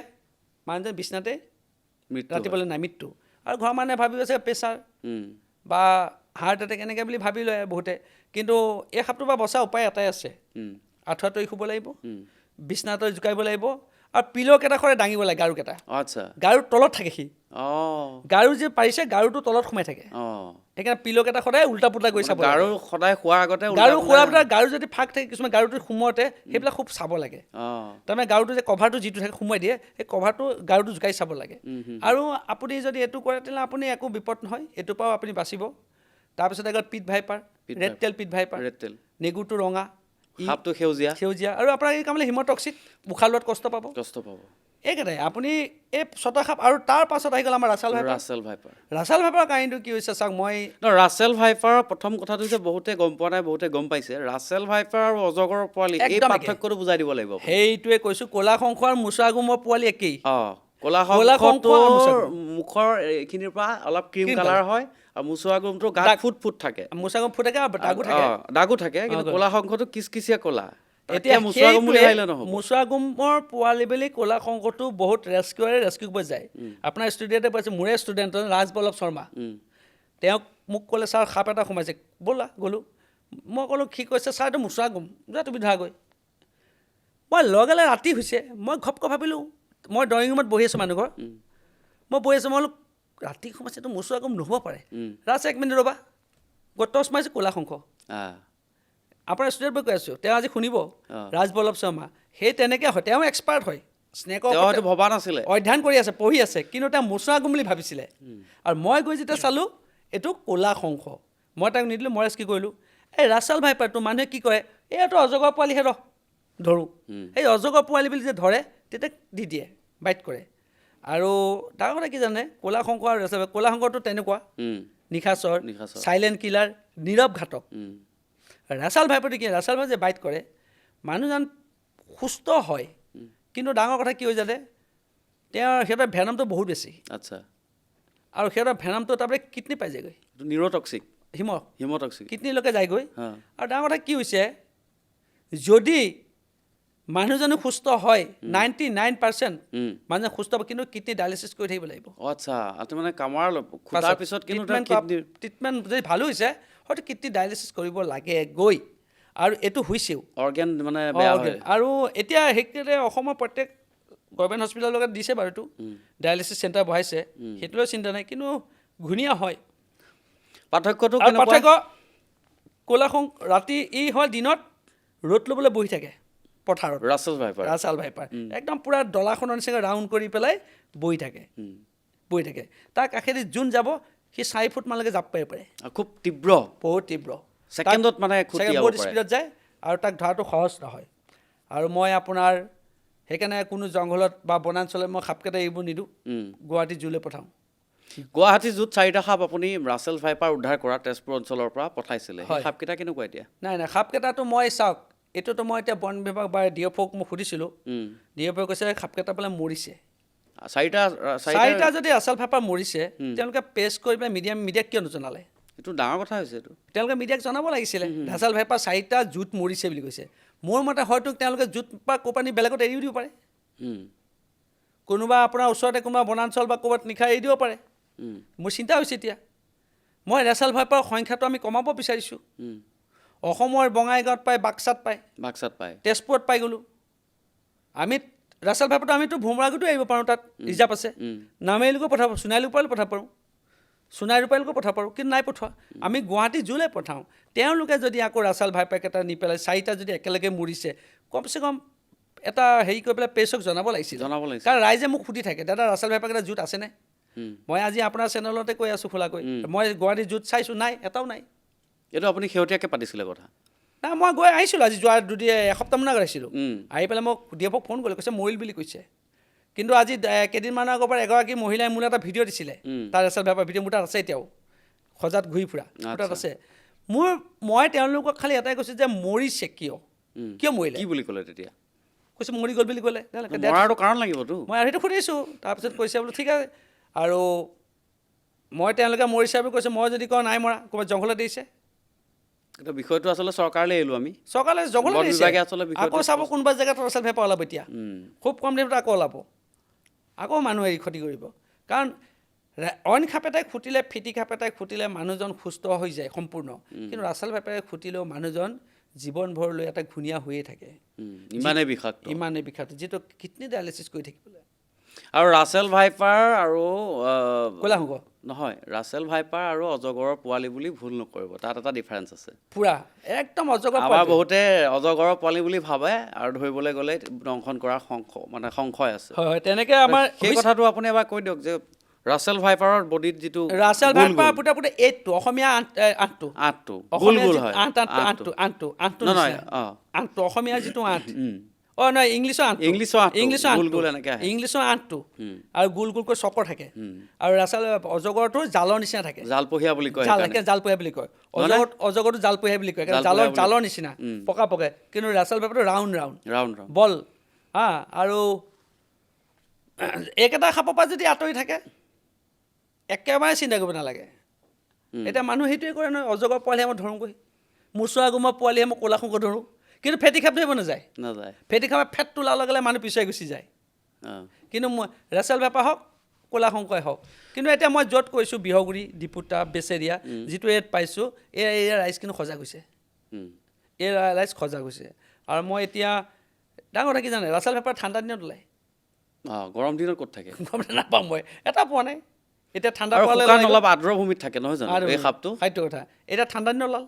মানুহজন বিচনাতে ৰাতিপুৱালৈ নাই, মৃত্যু। আৰু ঘৰৰ মানুহে ভাবিব চাগে প্ৰেছাৰ বা হাৰ্ট এটেক এনেকৈ বুলি ভাবি লয় বহুতে। কিন্তু এই সাপটোৰ পৰা বচাৰ উপায় এটাই আছে, আঁঠুৱা তৰি শুব লাগিব, বিচনা তৰি জোকাৰিব লাগিব, আৰু পিলো কেইটাখৰে দাঙিব লাগে, গাৰুকেইটা। গাৰুৰ তলত থাকে সি, গাৰু যে পাৰিছে গাৰুটো তলত সোমাই থাকে। সেইকাৰণে পিলো কেইটা সদায় উল্টা পুল্টা কৰি চাব লাগে। গাৰু যদি ফাক থাকে কিছুমান গাৰুটো সোমোৱাতে, সেইবিলাক খুব চাব লাগে। তাৰমানে গাৰুটো যে কভাৰটো যিটো থাকে সোমোৱাই দিয়ে, সেই কভাৰটো গাৰুটো জোকাৰি চাব লাগে। আৰু আপুনি যদি এইটো কৰে, তেনেহ'লে আপুনি একো বিপদ নহয়, এইটোৰ পৰাও আপুনি বাচিব। তাৰপিছত আগত pit viper, red tail pit viper, নেগুৰটো ৰঙা, সাপটো সেউজীয়া। আৰু আপোনাৰ এই কামলে হিমটক্সিড, উশাহ লোৱাত কষ্ট পাব। এইকেইটাই আপুনি এই ছটা সাপ। আৰু তাৰ পাছত আহি গ'ল আমাৰ ৰাছেল ভাইপাৰ কাহিনীটো কি হৈছে চাওক। ৰাছেল ভাইপাৰৰ প্ৰথম কথাটো হৈছে বহুতে গম পোৱা নাই, বহুতে গম পাইছে। ৰাছেল ভাইপাৰ আৰু অজগৰৰ পোৱালি, এই পাৰ্থক্যটো বুজাই দিব লাগিব। সেইটোৱে কৈছোঁ, ক'লা শংখ আৰু মুছাগুমৰ পোৱালি একেই। ক'লা শংখটোৰ মুখৰ এইখিনিৰ পৰা অলপ ক্ৰীম কালাৰ হয়, আৰু মুছাগুমটো গাত ফুট থাকে, দাগো থাকে, কিন্তু ক'লা শংখটো কিচকিচিয়া ক'লা। এতিয়া মুছাগুমৰ পোৱালি বুলি ক'লা শংখটো বহুত ৰেস্কিউ কৰিব যায়। আপোনাৰ ষ্টুডিঅ'তে পাইছে, মোৰে ষ্টুডেণ্ট ৰাজবল্লভ শৰ্মা, তেওঁক মোক ক'লে ছাৰ সাপ এটা সোমাইছে, ব'লা গ'লোঁ। মই ক'লোঁ সি কৈছে ছাৰ এইটো মুছাগুম, যা তুমি ধৰাগৈ। মই লগে লগে ৰাতি হৈছে, মই ঘপকৈ ভাবিলোঁ, মই ড্ৰয়িং ৰুমত বহি আছোঁ মানুহ ঘৰ, মই বহি আছোঁ, মই বোলো ৰাতি সোমাইছে, এইটো মুছাগুম নহ'ব পাৰে। ৰাজ 1 মিনিট ৰ'বা, টৰ্চ মাৰিছোঁ, ক'লা শংখ। আপোনাৰ ষ্টুডিঅ'ত মই কৈ আছোঁ, তেওঁ আজি শুনিব, ৰাজবল্লভ শৰ্মা। সেই তেনেকৈ হয়, তেওঁ এক্সপাৰ্ট হয়, স্নেকৰ ভবা নাছিলে, অধ্যয়ন কৰি আছে, পঢ়ি আছে, কিন্তু তেওঁ মুছাগুম বুলি ভাবিছিলে। আৰু মই গৈ যেতিয়া চালোঁ, এইটো ক'লা শংখ। মই তাক নিদিলোঁ, মই কি কৰিলোঁ, এই ৰাছেল ভাইপাৰটো মানুহে কি কয়, এইটো অজগৰ পোৱালিহে, ধৰোঁ। এই অজগৰ পোৱালি বুলি যে ধৰে, তেতিয়া দি দিয়ে, বাইট কৰে। আৰু ডাঙৰ কথা কি জানে, ক'লা শংখ আৰু ৰাছেল ভাইপাৰ, ক'লা শংখটো তেনেকুৱা নিশাচৰ, চাইলেণ্ট কিলাৰ, নীৰৱ ঘাতক। ৰাছেল ভাইপাৰটো কি, ৰাছেল ভাইপাৰ যে বাইট কৰে, মানুহজন সুস্থ হয়, কিন্তু ডাঙৰ কথা কি হৈ জানে, সিহঁতৰ ভেনমটো বহুত বেছি। আৰু সিহঁতৰ ভেনমটো তাৰপৰা কিডনি পাই যায়গৈ, হিমটক্সিক কিডনিলৈকে যায়গৈ। আৰু ডাঙৰ কথা কি হৈছে, যদি মানুহজনো সুস্থ হয়, 99% মানুহজন সুস্থ হ'ব, কিন্তু কিডনি ডায়েলিচিছ কৰি থাকিব লাগিব। ট্ৰিটমেণ্ট যদি ভালো হৈছে, হয়তো কিডনি ডায়েলিচিছ কৰিব লাগে গৈ, আৰু এইটো হৈছেও। আৰু এতিয়া সেইকাৰণে অসমৰ প্ৰত্যেক গভৰ্ণমেণ্ট হস্পিটেলৰ লগত দিছে বাৰু, এইটো ডায়েলিচিছ চেণ্টাৰ বহাইছে, সেইটোলৈ চিন্তা নাই, কিন্তু ঘূণীয়া হয়। পাৰ্থক্য ক'লা শংখ ৰাতি ই হয়, দিনত ৰ'দ ল'বলৈ বহি থাকে পথাৰত। ৰাছেল ভাইপাৰ একদম পূৰা ডলাখনৰ নিচিনাকৈ ৰাউণ্ড কৰি পেলাই বহি থাকে। তাৰ কাষেদি যোন যাব, সি 4 ফুট মানলৈকে জাপ পাৰিব পাৰে, খুব তীব্ৰ, বহুত তীব্ৰ, ছেকেণ্ডত মানে বহুত স্পীডত যায়, আৰু তাক ধৰাটো সহজ নহয়। আৰু মই আপোনাৰ সেইকাৰণে কোনো জংঘলত বা বনাঞ্চলত মই সাপকেইটা এইবোৰ নিদিওঁ, গুৱাহাটী জুলৈ পঠাওঁ। গুৱাহাটী জুত 4টা সাপ আপুনি ৰাছেল ভাইপাৰ উদ্ধাৰ কৰা তেজপুৰ অঞ্চলৰ পৰা পঠাইছিলে, সাপকেইটা কেনেকুৱা এতিয়া? নাই সাপকেইটাটো মই চাওক, এইটোতো মই এতিয়া বন বিভাগ বা DFOক মই সুধিছিলোঁ, DFOই কৈছে সাপকেইটা বোলে মৰিছে। চাৰিটা যদি ৰাছেল ভাইপাৰ মৰিছে তেওঁলোকে প্ৰেছ কৰি পেলাই মিডিয়াক কিয় নজনালে? এইটো ডাঙৰ কথা হৈছে। এইটো তেওঁলোকে মিডিয়াক জনাব লাগিছিলে ৰাছেল ভাইপাৰ 4টা জুত মৰিছে বুলি কৈছে। মোৰ মতে হয়তো তেওঁলোকে জুত বা ক'ৰবাত বেলেগত এৰিও দিব পাৰে। কোনোবা আপোনাৰ ওচৰতে কোনোবা বনাঞ্চল বা ক'ৰবাত নিশা এৰি দিব পাৰে। মোৰ চিন্তা হৈছে এতিয়া মই ৰাছেল ভাইপাৰৰ সংখ্যাটো আমি কমাব বিচাৰিছোঁ। অসমৰ বঙাইগাঁৱত পায়, বাক্সাত পায়, তেজপুৰত পাই গ'লোঁ। আমি ৰাছেল ভাইপাৰটো আমিতো ভোমৰাগুটো এৰিব পাৰোঁ, তাত ৰিজাৰ্ভ আছে। নামেৰিলৈকো পঠাব, সোণাইৰূপালৈ পঠাব পাৰোঁ, সোণাইৰূপালৈকো পঠাব পাৰোঁ, কিন্তু নাই পঠোৱা। আমি গুৱাহাটী জুলৈ পঠাওঁ। তেওঁলোকে যদি আকৌ ৰাছেল ভাইপাৰকেইটা নি পেলাই 4টা যদি একেলগে মৰিছে, কমচে কম এটা হেৰি কৰি পেলাই প্ৰেছক জনাব লাগিছিল। কাৰণ ৰাইজে মোক সুধি থাকে, দাদা ৰাছেল ভাইপাৰকেইটা জুত আছেনে? মই আজি আপোনাৰ চেনেলতে কৈ আছোঁ খোলাকৈ, মই গুৱাহাটী জুত চাইছোঁ, নাই, এটাও নাই। এইটো আপুনি শেহতীয়াকৈ পাতিছিলে কথা? নাই, মই গৈ আহিছিলোঁ আজি যোৱা এসপ্তাহমান আগত আহিছিলোঁ। আহি পেলাই মই ডিএফক ফোন কৰিলোঁ, কৈছে মৰিল বুলি কৈছে। কিন্তু আজি কেইদিনমানৰ আগৰ পৰা এগৰাকী মহিলাই মোলৈ এটা ভিডিঅ' দিছিলে, তাৰ ৰাছেল ভাইপাৰ ভিডিঅ' মোৰ তাত আছে, এতিয়াও সজাত ঘূৰি ফুৰা মোৰ তাত আছে। মই তেওঁলোকক খালি এটাই কৈছোঁ যে মৰিছে কিয় মৰিলে, কি বুলি ক'লে তেতিয়া? কৈছে মৰি গ'ল বুলি ক'লে। মৰাটো কাৰণ লাগিবতো। মই আৰু সেইটো সুধিছোঁ, তাৰপিছত কৈছে বোলো ঠিক আছে। আৰু মই তেওঁলোকে মৰিছে বুলি কৈছে, মই যদি কওঁ নাই মৰা, ক'ৰবাত জংঘলত দিছে। এইটো বিষয়টো আচলতে চৰকাৰলৈ এৰিলোঁ আমি। চৰকাৰে জংঘলত দিছে, আকৌ চাব কোনোবা জেগাত ৰাছেল ভাইপাৰ ওলাব। এতিয়া খুব কম দিনতে আকৌ ওলাব, আকৌ মানুহ এৰি ক্ষতি কৰিব। কাৰণ অইন সাপ এটাই খুটিলে, ফিটি সাপ এটাই খুটিলে মানুহজন সুস্থ হৈ যায় সম্পূৰ্ণ, কিন্তু ৰাছেল ভাইপাৰে খুটিলেও মানুহজন জীৱনভৰলৈ এটা ঘূণীয়া হৈয়ে থাকে। ইমানেই বিষাক্ত, যিটো কিডনি ডায়েলিচিছ কৰি থাকিবলৈ। আৰু ৰাছেল ভাইপাৰ আৰু ক'লা হ'ব নহয়, ৰাছেল ভাইপাৰ আৰু অজগৰৰ পোৱালি বুলি ভুল নকৰিব, তাত এটা ডিফাৰেঞ্চ আছে পুৰা একদম। অজগৰ আমাৰ বহুতে অজগৰৰ পোৱালি বুলি ভাবে আৰু ধৰিবলৈ গ'লে দংশন কৰাৰ সংশয় আছে। হয়, তেনেকৈ আমাৰ সেই কথাটো আপুনি এবাৰ কৈ দিয়ক যে ৰাছেল ভাইপাৰৰ বডিত যিটো ৰাছেল ভাইপাৰ পুতে 8টো, অসমীয়া 8টো, আঠটো অসমীয়াৰ যিটো 8, নহয় ইংলিছৰ 8টো, আৰু গোল গোলকৈ চকৰ থাকে। আৰু ৰাছেল অজগৰটো জালৰ নিচিনা থাকে, জালপহীয়া বুলি কয়, জালপহীয়া বুলি কয়। অজগৰটো জালপহীয়া বুলি কয়, জালৰ নিচিনা পকা পকে। কিন্তু ৰাছেল ভাইপাৰটো ৰাউণ্ড বল। আৰু এইকেইটা সাপৰ পৰা যদি আঁতৰি থাকে একেবাৰে চিন্তা কৰিব নালাগে। এতিয়া মানুহ সেইটোৱে কৰে নহয়, অজগৰ পোৱালিহে মই ধৰোঁগৈ, মোচোৱা গোমৰ পোৱালিহে মই ক'লা শংকৰ ধৰোঁ, কিন্তু ফেটি সাপ ধৰিব নাযায়। ফেটি সাপে ফেটটো ওলাৰ লগে লগে মানুহ পিছুৱাই গুচি যায়। কিন্তু মই ৰাছেল ভাইপাৰ হওক, ক'লা শংকই হওক, কিন্তু এতিয়া মই য'ত কৈছোঁ বিহগুৰি, ডিপুতা, বেচেৰিয়া, যিটো এৰিয়াত পাইছোঁ, এই এৰিয়াৰ ৰাইজ কিন্তু সজাগ হৈছে, আৰু মই এতিয়া ডাঙৰ কথা কি জানে, ৰাছেল ভাইপাৰ ঠাণ্ডা দিনত ওলায়। গৰম দিনত ক'ত থাকে? গম নাপাওঁ, মই এটা পোৱা নাই। এতিয়া ঠাণ্ডা পোৱালে অলপ আৰ্দ্ৰভূমিত থাকে নহয় জানো এই সাপটো? সেইটো কথা। এতিয়া ঠাণ্ডা দিনত ওলাল,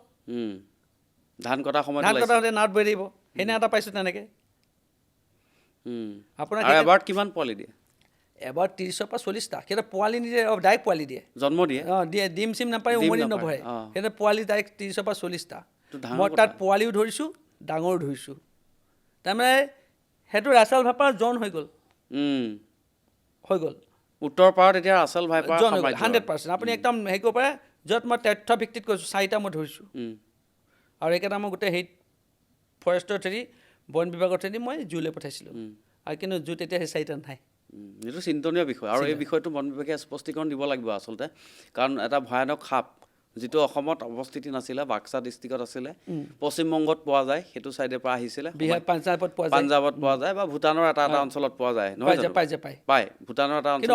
ধান কটা সময়ত নাট বৈ দিব, সেইদিনা এটা পাইছোঁ তেনেকৈ। আপোনাৰ এবাৰ কিমান পোৱালি দিয়ে? এবাৰ 30ৰ পৰা 40টা। সিহঁতে পোৱালি নিদিয়ে, ডাইৰেক্ট পোৱালি দিয়ে, জন্ম দিয়ে। দিয়ে, ডিম চিম নাপায়, উমনি নবহে। সিহঁতে পোৱালি ডাইৰেক্ট 30ৰ পৰা 40টা। মই তাত পোৱালিও ধৰিছোঁ, ডাঙৰো ধৰিছোঁ। তাৰমানে সেইটো ৰাছেল ভাইপাৰ জন হৈ গ'ল। উত্তৰ পাৰত এতিয়া ৰাছেল ভাইপাৰ 100%। আপুনি একদম হেৰি কৰিব পাৰে, য'ত মই তথ্য ভিত্তিত কৈছোঁ 4টা মই ধৰিছোঁ, আৰু এইকেইটা মই গোটেই হেৰিত ফৰেষ্টৰ বন বিভাগৰ মই জুলৈ পঠাইছিলোঁ। আৰু কিন্তু জুত এতিয়া সেই 4টা নাই। এইটো চিন্তনীয় বিষয়, আৰু এই বিষয়টো বন বিভাগে স্পষ্টীকৰণ দিব লাগিব আচলতে। কাৰণ এটা ভয়ানক সাপ যিটো অসমত অৱস্থিতি নাছিলে, বাক্সা ডিষ্ট্ৰিক্টত আছিলে, পশ্চিমবংগত পোৱা যায়, সেইটো চাইডৰ পৰা আহিছিলে, পাঞ্জাৱত পোৱা যায়, বা ভূটানৰ এটা অঞ্চলত পোৱা যায়, নহয় জানো? পায়, ভূটানৰ এটা অঞ্চলত,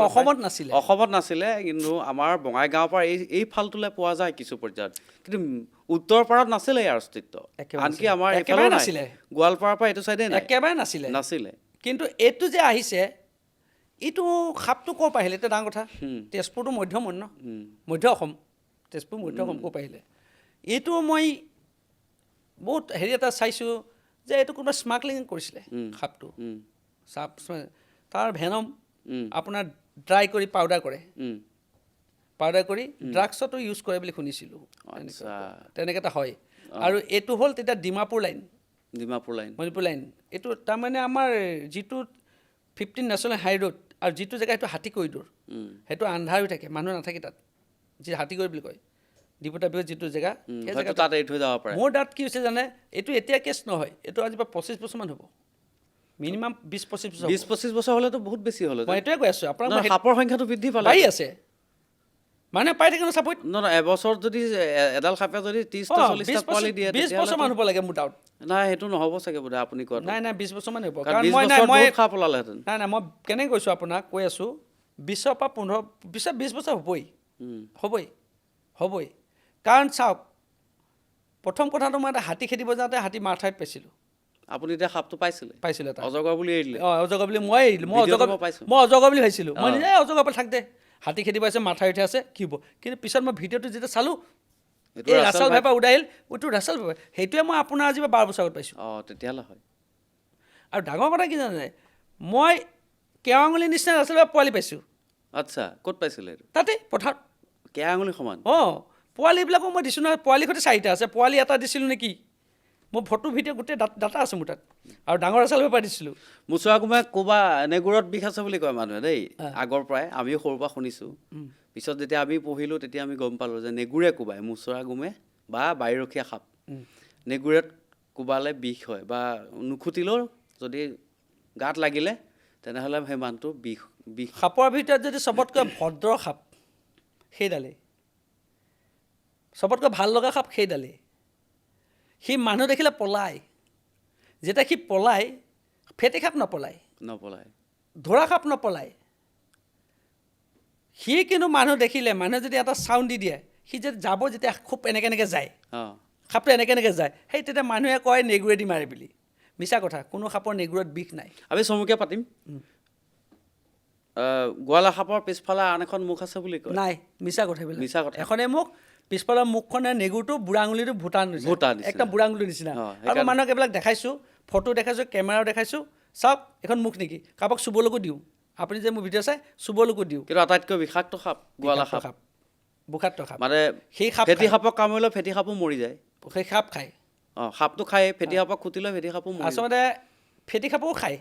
অসমত নাছিলে। কিন্তু আমাৰ বঙাইগাঁৱৰ পৰা এই ফালটোলৈ পোৱা যায় কিছু পৰ্যায়ত, কিন্তু উত্তৰ পাৰত নাছিলে ইয়াৰ অস্তিত্ব। আনকি আমাৰ এইফালেও নাছিলে, গোৱালপাৰাৰ পৰা এইটো চাইডে একেবাৰে নাছিলে। কিন্তু এইটো যে আহিছে, এইটো সাপটো ক'ৰ পৰা আহিলে? এতিয়া ডাঙৰ কথা, তেজপুৰটো মধ্য অসম, তেজপুৰ মধ্য অসম ক'ৰ পৰা আহিলে? এইটো মই বহুত হেৰি এটা চাইছোঁ যে এইটো কোনোবা স্মাগলিং কৰিছিলে সাপটো। তাৰ ভেনম আপোনাৰ ড্ৰাই কৰি পাউডাৰ কৰে, ড্ৰাগছতো ইউজ কৰে বুলি শুনিছিলোঁ, তেনেকৈ এটা হয়। আৰু এইটো হ'ল তেতিয়া ডিমাপুৰ লাইন, মণিপুৰ লাইন। এইটো তাৰমানে আমাৰ যিটো 15 নেশ্যনেল হাই ৰোড, আৰু যিটো জেগা সেইটো হাতী কৰিডৰ, সেইটো আন্ধাৰ হৈ থাকে, মানুহ নাথাকে তাত, যি হাতী কৰি বুলি কয়, ডিপুটা বিহুত যিটো জেগা, সেই জেগাত এৰি থৈ যাব পাৰে। মোৰ তাত কি হৈছে জানে, এইটো এতিয়া কেছ নহয়, এইটো আজি পৰা 25 বছৰমান হ'ব। মিনিমাম 20-25 বছৰ 20-25 বছৰ হ'লেতো বহুত বেছি হ'ল মই এইটোৱে কৈ আছোঁ আপোনাক নহয়, সাপৰ সংখ্যাটো বৃদ্ধি পালে বাঢ়ি আছে মানুহে পাই থাকে ন চাপৰিত নহয় এবছৰত যদি এডাল সাপে যদি 30টা 40টা পোৱালি দিয়ে 20 বছৰ মান হ'ব লাগে মোৰ ডাউট নাই সেইটো নহ'ব চাগে বোধ আপুনি কোৱাটো নাই 20 বছৰ মান হ'ব কাৰণ 20 মই বছৰত বহুত সাপ ওলালেহেঁতেন নাই মই কেনেকৈ কৈছোঁ আপোনাক কৈ আছোঁ 20 পৰা 15 20 বছৰ হ'বই কাৰণ চাওক প্ৰথম কথাটো মই এটা হাতী খেদিব যাওঁতে হাতী মাৰ ঠাইত পাইছিলোঁ আপুনি এতিয়া সাপটো পাইছিলে এটা অজগৰ বুলি এৰি দিলে অজগৰ বুলি মই এৰিলোঁ মই অজগৰ বুলি ভাবিছিলোঁ মই নিজে অজগৰ পৰা থাক দে হাতী খেদিব আছে মাথাই উঠি আছে কি হ'ব কিন্তু পিছত মই ভিডিঅ'টো যেতিয়া চালোঁ এই ৰাছাল ভাইপা উদাইল এইটো ৰাছাল ভাইপা সেইটোৱে মই আপোনাৰ আজি 12 বছৰ আগত পাইছোঁ তেতিয়াহ'লে হয় আৰু ডাঙৰ কথা কি জানে মই কেৱা আঙুলিৰ নিচিনা ৰাছাল ভাইপা পোৱালি পাইছোঁ আচ্ছা ক'ত পাইছিলে এইটো তাতে পথাৰত কেয়া আঙুলি সমান পোৱালিবিলাকো মই দিছোঁ নহয় পোৱালি সৈতে 4টা আছে পোৱালি এটা দিছিলোঁ নেকি মোৰ ফটো ভিডিঅ' গোটেই ডাটা আছে মোৰ তাত আৰু ডাঙৰ ৰাছাল ভাইপা দিছিলোঁ মোচোৱা কোমাই ক'বা নেগুৰত বিষ আছে বুলি কয় মানুহে দেই আগৰ পৰাই আমিও সৰুৰ পৰা শুনিছোঁ পিছত যেতিয়া আমি পঢ়িলোঁ তেতিয়া আমি গম পালোঁ যে নেগুৰে কোবায় মোচোৱা গুমে বা বাৰীৰখীয়া সাপ নেগুৰত কোবালে বিষ হয় বা নুখুটিলেও যদি গাত লাগিলে তেনেহ'লে সেই মানুহটো বিষ সাপৰ ভিতৰত যদি চবতকৈ ভদ্ৰ সাপ সেইডালেই চবতকৈ ভাল লগা সাপ সেইডালেই সি মানুহ দেখিলে পলায় যেতিয়া সি পলায় ফেটি সাপ নপলায় ধৰা সাপ নপলায় সি কিন্তু মানুহ দেখিলে মানুহে যদি এটা চাউণ্ড দি দিয়ে সি যদি যাব যেতিয়া খুব এনেকৈ যায় সাপটো এনেকৈ যায় সেই তেতিয়া মানুহে কয় নেগুৰেদি মাৰে বুলি মিছা কথা কোনো সাপৰ নেগুৰত বিষ নাই আমি চমুকৈ পাতিম গোৱালা সাপৰ পিছফালে আন এখন মুখ আছে বুলি কয় নাই মিছা কথা মিছা কথা এখনে মুখ পিছফালৰ মুখখনে নেগুৰটো বুঢ়া আঙুলিটো ভূটান একদম বুঢ়া আঙুলিৰ নিচিনা আৰু মানুহক এইবিলাক দেখাইছোঁ ফটো দেখাইছোঁ কেমেৰাও দেখাইছোঁ চাওক এখন মুখ নেকি কাৰোবাক চুবলৈকো দিওঁ আপুনি যে মোৰ ভিডিঅ' চাই চুবলৈকো দিওঁ কিন্তু আটাইতকৈ বিষাক্ত সাপ গোৱালা সাপ বিষাক্ত সাপ মানে সেই সাপ ফেটি সাপক কামুৰিলে ফেটি সাপো মৰি যায় সেই সাপ খায় সাপটো খায় ফেটি সাপক খুটিলে ফেটি সাপো মৰি আচলতে ফেটি সাপো খায়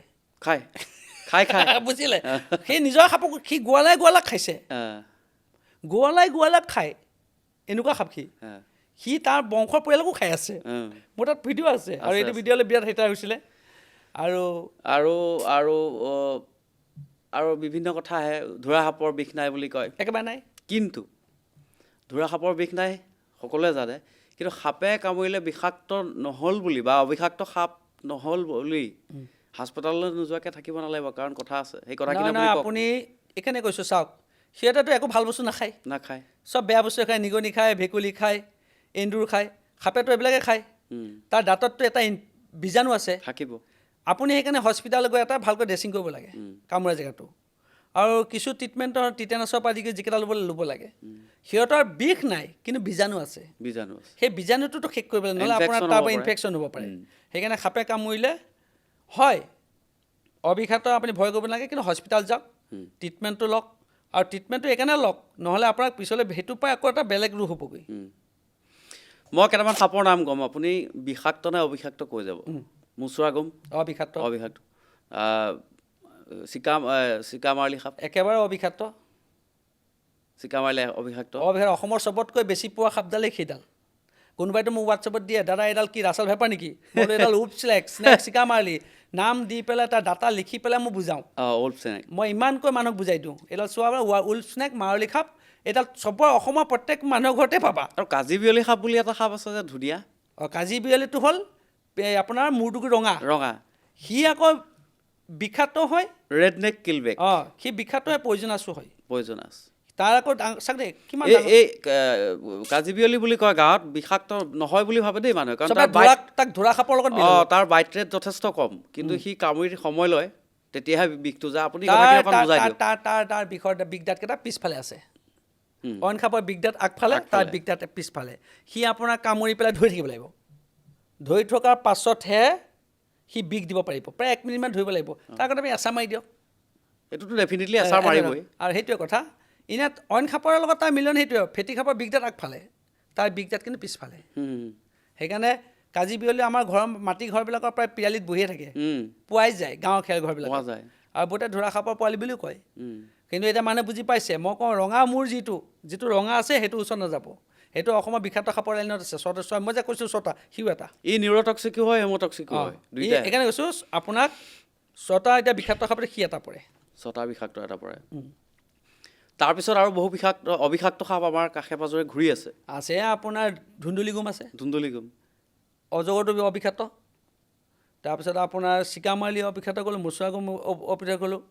বুজিলে সেই নিজৰ সাপক সি গোৱালাক খাইছে গোৱালাক খায় এনেকুৱা সাপ সি তাৰ বংশৰ পৰিয়ালকো খাই আছে মোৰ তাত ভিডিঅ' আছে আৰু এইটো ভিডিঅ'লৈ বিৰাট হেটাৰ হৈছিলে আৰু আৰু আৰু আৰু বিভিন্ন কথা আহে ধোঁৰা সাপৰ বিষ নাই বুলি কয় একেবাৰে নাই কিন্তু ধোঁৰা সাপৰ বিষ নাই সকলোৱে জানে কিন্তু সাপে কামুৰিলে বিষাক্ত নহ'ল বুলি বা অবিষাক্ত সাপ নহ'ল বুলি হাস্পতাললৈ নোযোৱাকৈ থাকিব নালাগিব কাৰণ কথা আছে সেই কথাখিনি আপুনি এইকাৰণে কৈছোঁ চাওক সিহঁতেতো একো ভাল বস্তু নাখায় চব বেয়া বস্তু খায় নিগনি খায় ভেকুলী খায় এন্দুৰ খায় সাপেতো এইবিলাকে খায় তাৰ দাঁতততো এটা বীজাণু আছে থাকিব আপুনি সেইকাৰণে হস্পিটাললৈ গৈ এটা ভালকৈ ড্ৰেছিং কৰিব লাগে কামোৰা জেগাটো আৰু কিছু ট্ৰিটমেণ্টৰ টিটেনাছৰ পৰা আদি যিকেইটা ল'ব লাগে সিহঁতৰ বিষ নাই কিন্তু বীজাণু আছে সেই বীজাণুটোতো শেষ কৰিব লাগে নহ'লে আপোনাৰ তাৰ পৰা ইনফেকশ্যন হ'ব পাৰে সেইকাৰণে সাপে কামুৰিলে হয় অবিষাক্ত আপুনি ভয় কৰিব নালাগে কিন্তু হস্পিটাল যাওক ট্ৰিটমেণ্টটো লওক আৰু ট্ৰিটমেণ্টটো এইকাৰণে লওক নহ'লে আপোনাক পিছলৈ সেইটোৰ পৰা আকৌ এটা বেলেগ ৰোগ হ'বগৈ মই কেইটামান সাপৰ নাম গম আপুনি বিষাক্ত নে অবিষাক্ত কৈ যাব মোচোৱা গম অবিষাক্ত চিকামাৰলি সাপ একেবাৰে অবিষাক্ত চিকামাৰলি অবিষাক্ত অসমৰ চবতকৈ বেছি পোৱা সাপডালেই সেইডাল কোনোবাইতো মোক হোৱাটছএপত দিয়ে দাদা এইডাল কি ৰাছাল ভাইপা নেকি বোলো এইডাল উল্ফ স্নেক চিকামাৰলি নাম দি পেলাই তাৰ ডাটা লিখি পেলাই মই বুজাওঁ মই ইমানকৈ মানুহক বুজাই দিওঁ এইডাল চোৱা উল্ফ স্নেক মাৰলি সাপ এইডাল চবৰে অসমৰ প্ৰত্যেক মানুহৰ ঘৰতে পাবা আৰু কাজি বিয়লি সাপ বুলি এটা সাপ আছে যে ধুনীয়া কাজি বিয়লিটো হ'ল আপোনাৰ মূৰটো ৰঙা সি আকৌ বিষাক্ত হয় ৰেড নেক কিলবেক সি বিষাক্ত হয় পয়জনাছো হয় তাৰ আকৌ চাওক দেই কিমান এই কাজি বিয়লি বুলি কয় গাঁৱত বিষাক্ত নহয় বুলি ভাবে দেই মানুহে কাৰণ তাক ধৰা সাপৰ লগত তাৰ বাইট ৰেট যথেষ্ট কম কিন্তু সি কামুৰি সময় লয় তেতিয়াহে বিষটো যায় আপুনি তাৰ বিষৰ বিগদাঁতকেইটা পিছফালে আছে অইন সাপৰ বিগদাঁত আগফালে তাৰ বিগদাঁত পিছফালে সি আপোনাৰ কামুৰি পেলাই ধৰি থাকিব লাগিব ধৰি থকাৰ পাছতহে সি বিষ দিব পাৰিব প্ৰায় 1 মিনিটমান ধৰিব লাগিব তাৰ কাৰণে আমি এচাৰ মাৰি দিয়ক এইটোতো ডেফিনেটলি এচাৰ মাৰিবই আৰু সেইটোৱে কথা এনে অইন সাপৰ লগত তাৰ মিলন সেইটোৱে ফেটি সাপৰ বিগদাঁত আগফালে তাৰ বিগদাঁত কিন্তু পিছফালে সেইকাৰণে কাজি বিয়লি আমাৰ ঘৰৰ মাটি ঘৰবিলাকৰ প্ৰায় পিৰালিত বহিয়ে থাকে পোৱাই যায় গাঁৱৰ খেল ঘৰবিলাক আৰু বহুতে ধৰা সাপৰ পোৱালি বুলিও কয় কিন্তু এতিয়া মানুহে বুজি পাইছে মই কওঁ ৰঙা মূৰ যিটো ৰঙা আছে সেইটো ওচৰত নাযাব সেইটো অসমৰ বিষাক্ত সাপৰ লাইনত আছে ছয় মই যে কৈছোঁ 6টা সিও এটা ই নিউৰটক্সিকো হয় হেমটক্সিকো হয় এইকাৰণে কৈছোঁ আপোনাক ছটা এতিয়া বিষাক্ত সাপতে সি এটা পৰে। 6টা বিষাক্ত এটা পৰে। তাৰপিছত আৰু বহু অবিষাক্ত সাপ আমাৰ কাষে পাজৰে ঘূৰি আছে। আছে আপোনাৰ ধুন্দুলিগুম আছে, ধুন্দুলিগুম, অজগৰটো অবিষাক্ত। তাৰপিছত আপোনাৰ চিকামাৰলি অবিষাক্ত ক'লোঁ, মোচোৱাগুম অবিষাক্ত ক'লোঁ।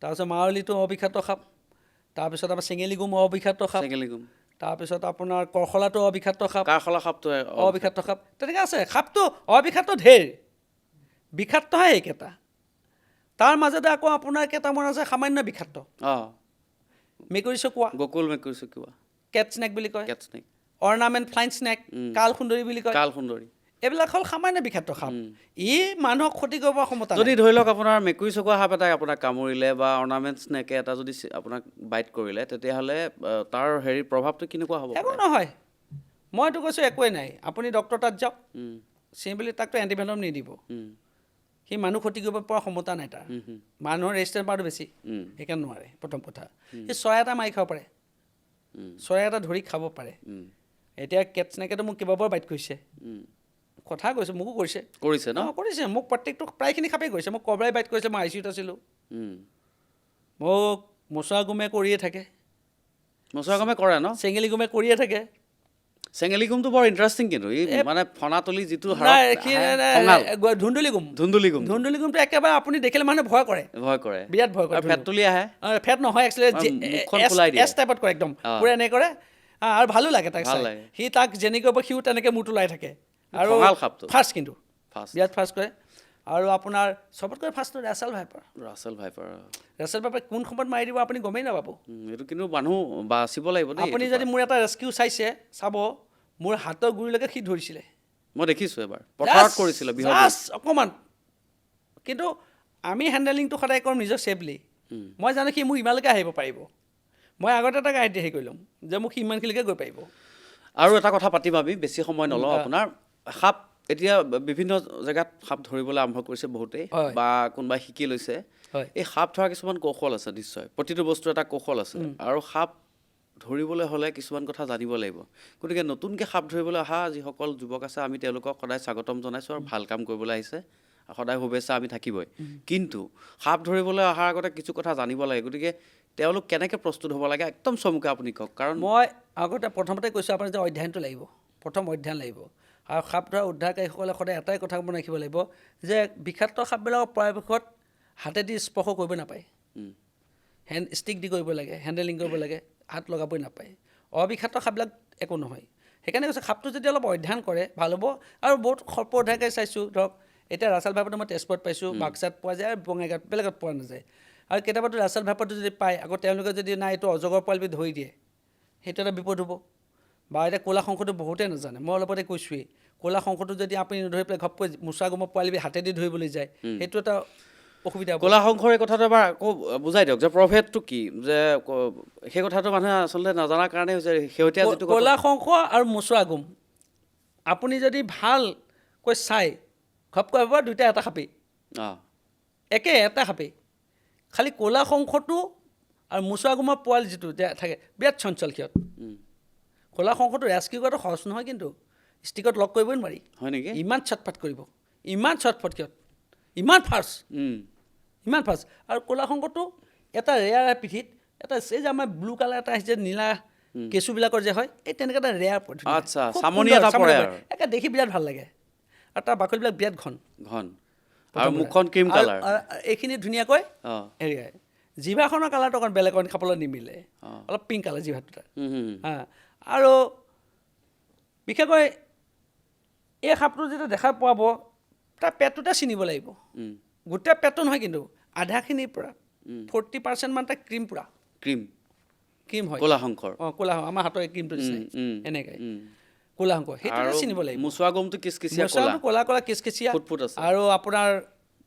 তাৰপিছত মাৰলিটো অবিষাক্ত সাপ। তাৰপিছত আপোনাৰ চেঙেলীগুম অবিষাক্ত সাপ। চেঙেলীগুম, তাৰপিছত আপোনাৰ কৰখলাটো অবিষাক্ত সাপ, কাৰশলা সাপটো অবিষাক্ত সাপ। তেনেকৈ আছে সাপটো অবিষাক্ত ঢেৰ, বিষাক্তহে এইকেইটা। তাৰ মাজতে আকৌ আপোনাৰ কেইটামান আছে সামান্য বিষাক্ত। মেকুৰী চকুৱা, গকুল মেকুৰী চকুৱা, কেট স্নেক বুলি কয়, কেট স্নেক, অৰ্ণামেণ্ট ফ্লাইং স্নেক, কাল সুন্দৰী বুলি কয়। কাল সুন্দৰী, এইবিলাক হ'ল সামান্য বিষাক্ত সাপ। ই মানুহক ক্ষতি কৰিব ক্ষমতা যদি নাই। ধৰি লওক আপোনাৰ মেকুৰী চকুৱা সাপ এটাই আপোনাক কামুৰিলে বা অৰ্ণামেণ্ট স্নেকে এটা যদি আপোনাক বাইট কৰিলে, তেতিয়াহ'লে তাৰ প্ৰভাৱটো কেনেকুৱা হ'ব? একো নহয়, মইতো কৈছোঁ একোৱেই নাই। আপুনি ডক্টৰ তাত যাওক, চিম্পলি তাকতো এণ্টিভেনম নিদিব। সি মানুহ ক্ষতি কৰিব পৰা ক্ষমতা নাই তাৰ। মানুহৰ ৰেজিষ্টেঞ্চ পাৱাৰটো বেছি, সেইকাৰণে নোৱাৰে। প্ৰথম কথা, সি চৰাই এটা মাৰি খাব পাৰে, চৰাই এটা ধৰি খাব পাৰে। এতিয়া কেট স্নেকেতো মোক কেইবাবাৰ বাইট কৰিছে, কথা কৈছোঁ, মোকো কৰিছে ন? কৰিছে মোক, প্ৰত্যেকটো প্ৰায়খিনি সাপেই কৰিছে। মোক কবৰাই বাইট কৰিছে, মই ICUত আছিলোঁ। মোক মোচোৱাগুমে কৰিয়ে থাকে, মোচোৱাগুমে কৰে ন? চেঙেলীগুমে কৰিয়ে থাকে। চেঙেলীগুমটো বৰ ইণ্টাৰেষ্টিং, কিন্তু ই মানে ফনাতলি যিটো ধুন্দুলিগুম, ধুন্দুলিগুমটো একেবাৰে আপুনি দেখিলে মানুহে ভয় কৰে, বিৰাট ভয় কৰে। ফেটতলি আহে, ফেট নহয় একচুৱেলি, এছ টাইপত কৰে একদম, পুৰা এনেকৈ কৰে। আৰু ভালো লাগে তাক চাই। সি তাক যেনেকৈ কৰিব সিও তেনেকৈ মূৰটো ওলাই থাকে। আৰু ফাষ্ট, কিন্তু বিৰাট ফাষ্ট কৰে। আৰু আপোনাৰ চবতকৈ ফাষ্টটো ৰাছেল ভাইপাৰ। ৰাছেল ভাইপাৰ কোন সময়ত মাৰি দিব আপুনি গমেই নাপাব। এইটো কিন্তু মানুহ বাচিব লাগিব দেই। আপুনি যদি মোৰ এটা ৰেস্কিউ চাইছে, চাব মোৰ হাতৰ গুৰিলৈকে সি ধৰিছিলে। মই দেখিছোঁ এবাৰ পথাৰত কৰিছিলে অকণমান। কিন্তু আমি হেণ্ডেলিংটো সদায় কৰোঁ নিজৰ ছেফলি। মই জানো সি মোক ইমানলৈকে আহিব পাৰিব, মই আগতে এটা গাড়ীত হেৰি কৰি ল'ম যে মোক সি ইমানখিনিলৈকে গৈ পাৰিব। আৰু এটা কথা পাতিম আমি, বেছি সময় নলওঁ আপোনাৰ। সাপ এতিয়া বিভিন্ন জেগাত সাপ ধৰিবলৈ আৰম্ভ কৰিছে বহুতেই, বা কোনোবাই শিকি লৈছে। এই সাপ ধৰা কিছুমান কৌশল আছে, নিশ্চয় প্ৰতিটো বস্তুৰ এটা কৌশল আছে। আৰু সাপ ধৰিবলৈ হ'লে কিছুমান কথা জানিব লাগিব। গতিকে নতুনকৈ সাপ ধৰিবলৈ অহা যিসকল যুৱক আছে, আমি তেওঁলোকক সদায় স্বাগতম জনাইছোঁ আৰু ভাল কাম কৰিবলৈ আহিছে, সদায় শুভেচ্ছা আমি থাকিবই। কিন্তু সাপ ধৰিবলৈ অহাৰ আগতে কিছু কথা জানিব লাগে। গতিকে তেওঁলোক কেনেকৈ প্ৰস্তুত হ'ব লাগে, একদম চমুকৈ আপুনি কওক। কাৰণ মই আগতে প্ৰথমতে কৈছোঁ আপোনাৰ যে অধ্যয়নটো লাগিব, প্ৰথম অধ্যয়ন লাগিব। আৰু সাপ ধৰা উদ্ধাৰকাৰীসকলে সদায় এটাই কথা মনত ৰাখিব লাগিব যে বিষাক্ত সাপবিলাকক পৰাপক্ষত হাতেদি স্পৰ্শ কৰিব নাপায়, ষ্টিক দি কৰিব লাগে, হেণ্ডেলিং কৰিব লাগে, হাত লগাবই নাপায়। অবিষাক্ত সাপবিলাক একো নহয়। সেইকাৰণে কৈছোঁ সাপটো যদি অলপ অধ্যয়ন কৰে ভাল হ'ব। আৰু বহুত সৰ্প উদ্ধাৰকাৰী চাইছোঁ, ধৰক এতিয়া ৰাছেল ভাইপাৰটো মই তেজপুৰত পাইছোঁ, বাক্সাত পোৱা যায়, আৰু বঙাইগাঁৱত, বেলেগত পোৱা নাযায়। আৰু কেতিয়াবাতো ৰাছেল ভাইপাৰটো যদি পায়, আকৌ তেওঁলোকে যদি নাই এইটো অজগৰ পোৱালি বুলি ধৰি দিয়ে, সেইটো এটা বিপদ হ'ব। বা এতিয়া ক'লা শংখটো বহুতেই নাজানে, মই অলপতে কৈছোঁৱেই, ক'লা শংখটো যদি আপুনি নধৰি পেলাই ঘপকৈ মোচোৱাগুমৰ পোৱালি হাতেদি ধৰিবলৈ যায়, সেইটো এটা অসুবিধা হ'ব। ক'লা শংখৰ এই কথাটো এবাৰ আকৌ বুজাই দিয়ক যে প্ৰভেদটো কি, যে সেই কথাটো মানুহে আচলতে নজনাৰ কাৰণে হৈছে শেহতীয়া যিটো ক'লা শংখ আৰু মোচোৱাগুম আপুনি যদি ভালকৈ চাই ঘপকৈ ভাবিব দুইটা এটা সাপেই, এটা সাপেই। খালি ক'লা শংখটো আৰু মোচোৱাগুমৰ পোৱালি যিটো যে থাকে, বিৰাট চঞ্চল সিহঁত। ক'লা শংখটো ৰেস্কিউ কৰাটো সহজ নহয়, কিন্তু ষ্টিকত লক কৰিবই নোৱাৰি। হয় নেকি? ইমান চটফট কৰিব, ইমান চটফট সিহঁত, ইমান ফাষ্ট। আৰু ক'লা শংখটো এটা ৰেয়াৰ পিঠিত এটা এই যে আমাৰ ব্লু কালাৰ এটা আহিছে, নীলা কেঁচুবিলাকৰ যে হয়, এই তেনেকৈ এটা ৰেয়াৰ একে দেখি বিৰাট ভাল লাগে। আৰু তাৰ বাকলিবিলাক বিৰাট ঘন, আৰু মুখখন ক্ৰীম কালাৰ, এইখিনি ধুনীয়াকৈ হেৰিয়াই। জিভাখনৰ কালাৰটো অকণ বেলেগ, অকণ খাবলৈ নিমিলে, অলপ পিংক কালাৰ জিভাটো তাৰ। আৰু বিশেষকৈ এই সাপটো যেতিয়া দেখা পোৱাব, তাৰ পেটটোতে চিনিব লাগিব। গোটেই পেটটো নহয়, কিন্তু আধাখিনিৰ পৰা 40% মান তাৰ ক্ৰীম, পুৰা ক্ৰীম হয় ক'লা শংখৰ। ক'লা শংখ আমাৰ হাতৰ ক্ৰীমটো নিচিনা এনেকৈ ক'লা শংখ, সেইটোতে চিনিব লাগিব। মোচোৱাগুমটো কিচকিচিয়া ক'লা ক'লা কিচকিচিয়া, আৰু আপোনাৰ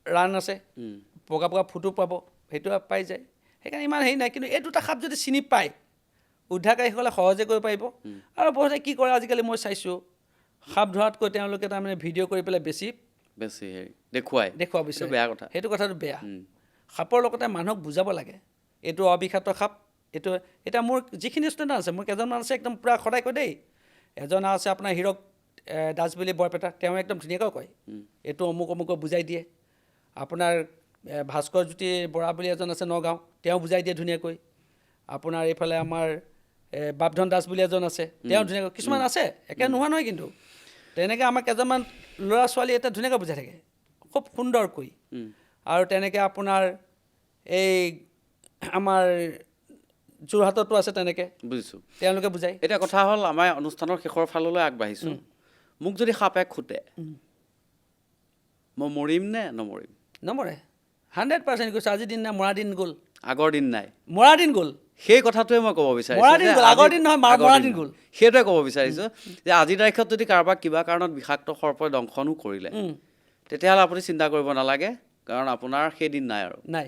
ৰাণ আছে, বগা বগা ফুটো পাব, সেইটো পাই যায়। সেইকাৰণে ইমান হেৰি নাই। কিন্তু এই দুটা সাপ যদি চিনি পায়, উদ্ধাৰকাৰীসকলে সহজে কৰিব পাৰিব। আৰু বহুতে কি কৰে আজিকালি মই চাইছোঁ, সাপ ধৰাতকৈ তেওঁলোকে তাৰমানে ভিডিঅ' কৰি পেলাই বেছি দেখুৱাব বিচাৰে। বেয়া কথা, সেইটো কথাটো বেয়া। সাপৰ লগতে মানুহক বুজাব লাগে এইটো অবিষাক্ত সাপ, এইটো। এতিয়া মোৰ যিখিনি ষ্টুডেণ্ট আছে, মোৰ কেইজনমান আছে একদম পূৰা সদায় কয় দেই। এজন আছে আপোনাৰ হীৰক দাস বুলি বৰপেটা, তেওঁ একদম ধুনীয়াকৈ কয়, এইটো অমুক অমুকক বুজাই দিয়ে। আপোনাৰ ভাস্কৰজ্যোতি বৰা বুলি এজন আছে নগাঁও, তেওঁ বুজাই দিয়ে ধুনীয়াকৈ। আপোনাৰ এইফালে আমাৰ বাপধন দাস বুলি এজন আছে, তেওঁ ধুনীয়াকৈ, কিছুমান আছে একে নোহোৱা নহয় কিন্তু, তেনেকৈ আমাৰ কেইজনমান ল'ৰা ছোৱালী এটা ধুনীয়াকৈ বুজাই থাকে খুব সুন্দৰকৈ। আৰু তেনেকৈ আপোনাৰ এই আমাৰ যোৰহাটতো আছে তেনেকৈ, বুজিছোঁ, তেওঁলোকে বুজায়। এতিয়া কথা হ'ল আমাৰ অনুষ্ঠানৰ শেষৰ ফাললৈ আগবাঢ়িছোঁ। মোক যদি সাপে খুটে মই মৰিম নে নমৰিম? নমৰে, 100% কৈছোঁ। আজিৰ দিন নাই, মৰা দিন গ'ল। আগৰ দিন নাই, মৰা দিন গ'ল। সেই কথাটোৱে মই ক'ব বিচাৰিছোঁ। মৰা দিন গ'ল, আগৰ দিন নহয়, মৰা দিন গ'ল। সেইটোৱে ক'ব বিচাৰিছোঁ যে আজিৰ তাৰিখত যদি কাৰোবাক কিবা কাৰণত বিষাক্ত সৰ্পই দংশনো কৰিলে তেতিয়াহ'লে আপুনি চিন্তা কৰিব নালাগে, কাৰণ আপোনাৰ সেই দিন নাই আৰু নাই।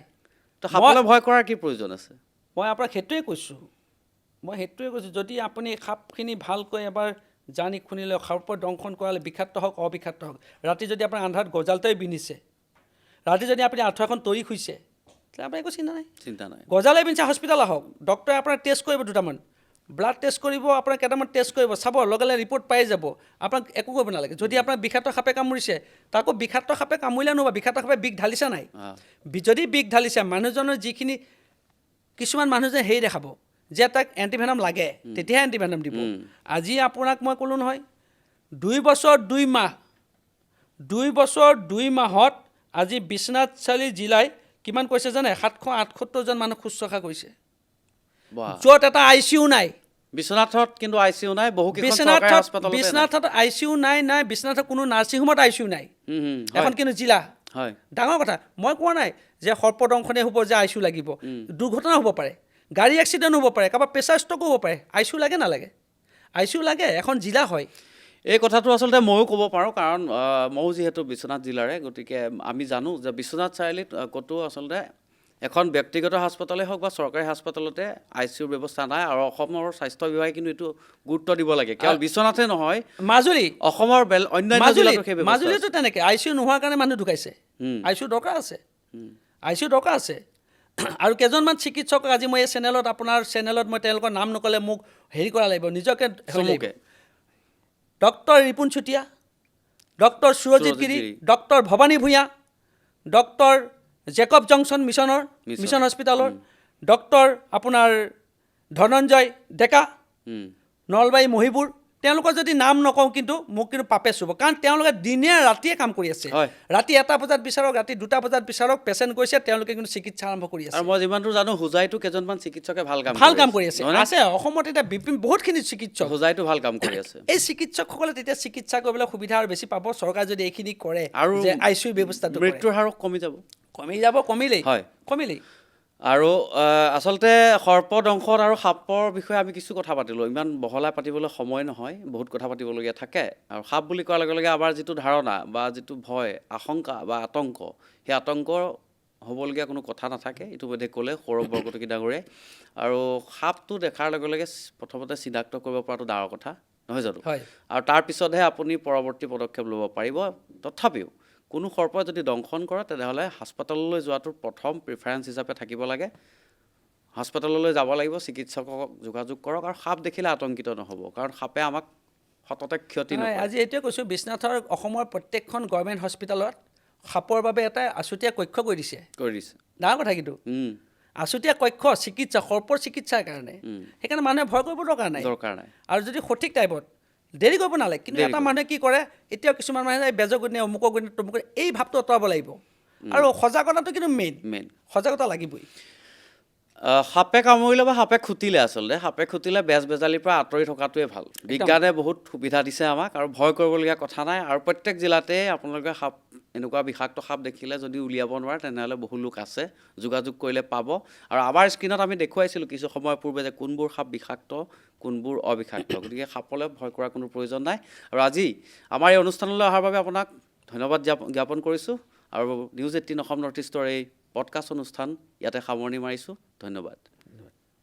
তো সাপলৈ ভয় কৰাৰ কি প্ৰয়োজন আছে? মই আপোনাক সেইটোৱে কৈছোঁ, যদি আপুনি সাপখিনি ভালকৈ এবাৰ জানি শুনি লয়, সাপৰ দংশন কৰালে বিষাক্ত হওক অবিষাক্ত হওক, ৰাতি যদি আপোনাৰ আন্ধাৰত গজালটোৱে বিন্ধিছে, ৰাতি যদি আপুনি আঁঠুৱাখন তৰি শুইছে, তেতিয়া আপোনাৰ একো চিন্তা নাই। গজালে বিন্ধিছে, হস্পিটেল আহক, ডক্টৰে আপোনাক টেষ্ট কৰিব, দুটামান ব্লাড টেষ্ট কৰিব, আপোনাক কেইটামান টেষ্ট কৰিব, চাব, লগে লগে ৰিপৰ্ট পাই যাব, আপোনাক একো কৰিব নালাগে। যদি আপোনাক বিষাক্ত সাপে কামুৰিছে, তাকো বিষাক্ত সাপে কামুৰিলে নহ'ব, বিষাক্ত সাপে বিষ ঢালিছে নাই, যদি বিষ ঢালিছে, মানুহজনৰ যিখিনি, কিছুমান মানুহ যে হেৰি দেখাব যে তাক এণ্টিভেনম লাগে, তেতিয়াহে এণ্টিভেনম দিব। আজি আপোনাক মই ক'লোঁ নহয়, 2 বছৰ 2 মাহত আজি বিশ্বনাথ চাৰিআলি জিলাই কিমান কৈছে জানে? 778জন মানুহ শুশ্ৰূষা কৰিছে, য'ত এটা ICU নাই। বিশ্বনাথত কিন্তু ICU নাই, বিশ্বনাথত ICU নাই, বিশ্বনাথত কোনো নাৰ্ছিং হোমত ICU নাই, এখন কিন্তু জিলা। ডাঙৰ কথা, মই কোৱা নাই যে সৰ্পদংশনে হ'ব যে ICU লাগিব, দুৰ্ঘটনা হ'ব পাৰে, গাড়ী এক্সিডেণ্ট হ'ব পাৰে, কাৰোবাৰ প্ৰেছাৰ ষ্ট্ৰ'ক হ'ব পাৰে, ICU লাগে নালাগে? ICU লাগে, এখন জিলা হয়। এই কথাটো আচলতে ময়ো ক'ব পাৰোঁ, কাৰণ ময়ো যিহেতু বিশ্বনাথ জিলাৰে, গতিকে আমি জানো যে বিশ্বনাথ চাৰিআলিত ক'তো আচলতে এখন ব্যক্তিগত হাস্পতালেই হওক বা চৰকাৰী হাস্পতালতে ICUৰ ব্যৱস্থা নাই। আৰু অসমৰ স্বাস্থ্য বিভাগে কিন্তু এইটো গুৰুত্ব দিব লাগে, কেৱল বিশ্বনাথে নহয়, মাজুলী, অসমৰ অন্যান্য জিলাতো সেই ব্যৱস্থা। মাজুলীতো তেনেকৈ ICU নোহোৱাৰ কাৰণে মানুহ ঢুকাইছে। ICU দৰকাৰ আছে। আৰু কেইজনমান চিকিৎসক, আজি মই এই চেনেলত, আপোনাৰ চেনেলত মই তেওঁলোকৰ নাম নক'লে মোক হেৰি কৰা লাগিব, নিজকে doctor Ripun Chutia, doctor Surajit Giri, doctor Bhabani Bhuyan, doctor Jacob Johnson mission হস্পিটালৰ, ডক্টৰ আপোনাৰ ধনঞ্জয় ডেকা, নলবাৰী মহিপুৰ, তেওঁলোকৰ যদি নাম নকওঁ কিন্তু মোক কিন্তু পাপে চুব, কাৰণ তেওঁলোকে দিনে ৰাতিয়ে কাম কৰি আছে। ৰাতি 1টা বজাত বিচাৰক, ৰাতি 2টা বজাত বিচাৰক, পেচেণ্ট গৈছে, তেওঁলোকে কিন্তু চিকিৎসা আৰম্ভ কৰি আছে। আৰু মই যিমান দূৰ জানো, হোজাইতো কেইজনমান চিকিৎসকে ভাল কাম কৰি আছে। অসমত এতিয়া বহুতখিনি চিকিৎসক, হোজাইতো ভাল কাম কৰি আছে। এই চিকিৎসকসকলে তেতিয়া চিকিৎসা কৰিবলৈ সুবিধা আৰু বেছি পাব, চৰকাৰে যদি এইখিনি কৰে, আৰু ICU ব্যৱস্থাটো মৃত্যুৰ হাৰো কমিলেই। আৰু আচলতে সৰ্পদংশন আৰু সাপৰ বিষয়ে আমি কিছু কথা পাতিলোঁ, ইমান বহলাই পাতিবলৈ সময় নহয়, বহুত কথা পাতিবলগীয়া থাকে। আৰু সাপ বুলি কোৱাৰ লগে লগে আমাৰ যিটো ধাৰণা বা যিটো ভয়, আশংকা বা আতংক, সেই আতংক হ'বলগীয়া কোনো কথা নাথাকে, ইতিমধ্যে ক'লে সৌৰভ বৰকটকী ডাঙৰীয়াই। আৰু সাপটো দেখাৰ লগে লগে প্ৰথমতে চিনাক্ত কৰিব পৰাটো ডাঙৰ কথা, নহয় জানো? আৰু তাৰপিছতহে আপুনি পৰৱৰ্তী পদক্ষেপ ল'ব পাৰিব। তথাপিও কোনো সৰ্পই যদি দংশন কৰে, তেনেহ'লে হাস্পতাললৈ যোৱাটো প্ৰথম প্ৰিফাৰেঞ্চ হিচাপে থাকিব লাগে। হাস্পতাললৈ যাব লাগিব, চিকিৎসকক যোগাযোগ কৰক, আৰু সাপ দেখিলে আতংকিত নহ'ব, কাৰণ সাপে আমাক সততে ক্ষতি নকৰে। আজি এইটোৱে কৈছোঁ, বিশ্বনাথৰ অসমৰ প্ৰত্যেকখন গভৰ্ণমেণ্ট হস্পিটেলত সাপৰ বাবে এটা আছুতীয়া কক্ষ কৰি দিছে। ডাঙৰ কথা কিন্তু, আছুতীয়া কক্ষ চিকিৎসা, সৰ্পৰ চিকিৎসাৰ কাৰণে। সেইকাৰণে মানুহে ভয় কৰিব দৰকাৰ নাই। আৰু যদি সঠিক টাইমত, দেৰি কৰিব নালাগে। কিন্তু এটা মানুহে কি কৰে, এতিয়াও কিছুমান মানুহে বেজৰ গুণে, অমুকৰ গুণে, তমুকৰ, এই ভাৱটো আঁতৰাব লাগিব। আৰু সজাগতাটো কিন্তু মেইন, সজাগতা লাগিবই। সাপে কামুৰিলে বা সাপে খুটিলে, আচলতে সাপে খুটিলে বেজালিৰ পৰা আঁতৰি থকাটোৱে ভাল। বিজ্ঞানে বহুত সুবিধা দিছে আমাক, আৰু ভয় কৰিবলগীয়া কথা নাই। আৰু প্ৰত্যেক জিলাতে আপোনালোকে সাপ, এনেকুৱা বিষাক্ত সাপ দেখিলে যদি উলিয়াব নোৱাৰে, তেনেহ'লে বহু লোক আছে, যোগাযোগ কৰিলে পাব। আৰু আমাৰ স্ক্ৰীণত আমি দেখুৱাইছিলোঁ কিছু সময় পূৰ্বে যে কোনবোৰ সাপ বিষাক্ত, কোনবোৰ অবিষাক্ত। গতিকে সাপলৈ ভয় কৰাৰ কোনো প্ৰয়োজন নাই। আৰু আজি আমাৰ এই অনুষ্ঠানলৈ অহাৰ বাবে আপোনাক ধন্যবাদ জ্ঞাপন কৰিছোঁ। আৰু নিউজ 18 অসম নৰ্থ ইষ্টৰ এই পডকাষ্ট অনুষ্ঠান ইয়াতে সামৰণি মাৰিছোঁ। ধন্যবাদ।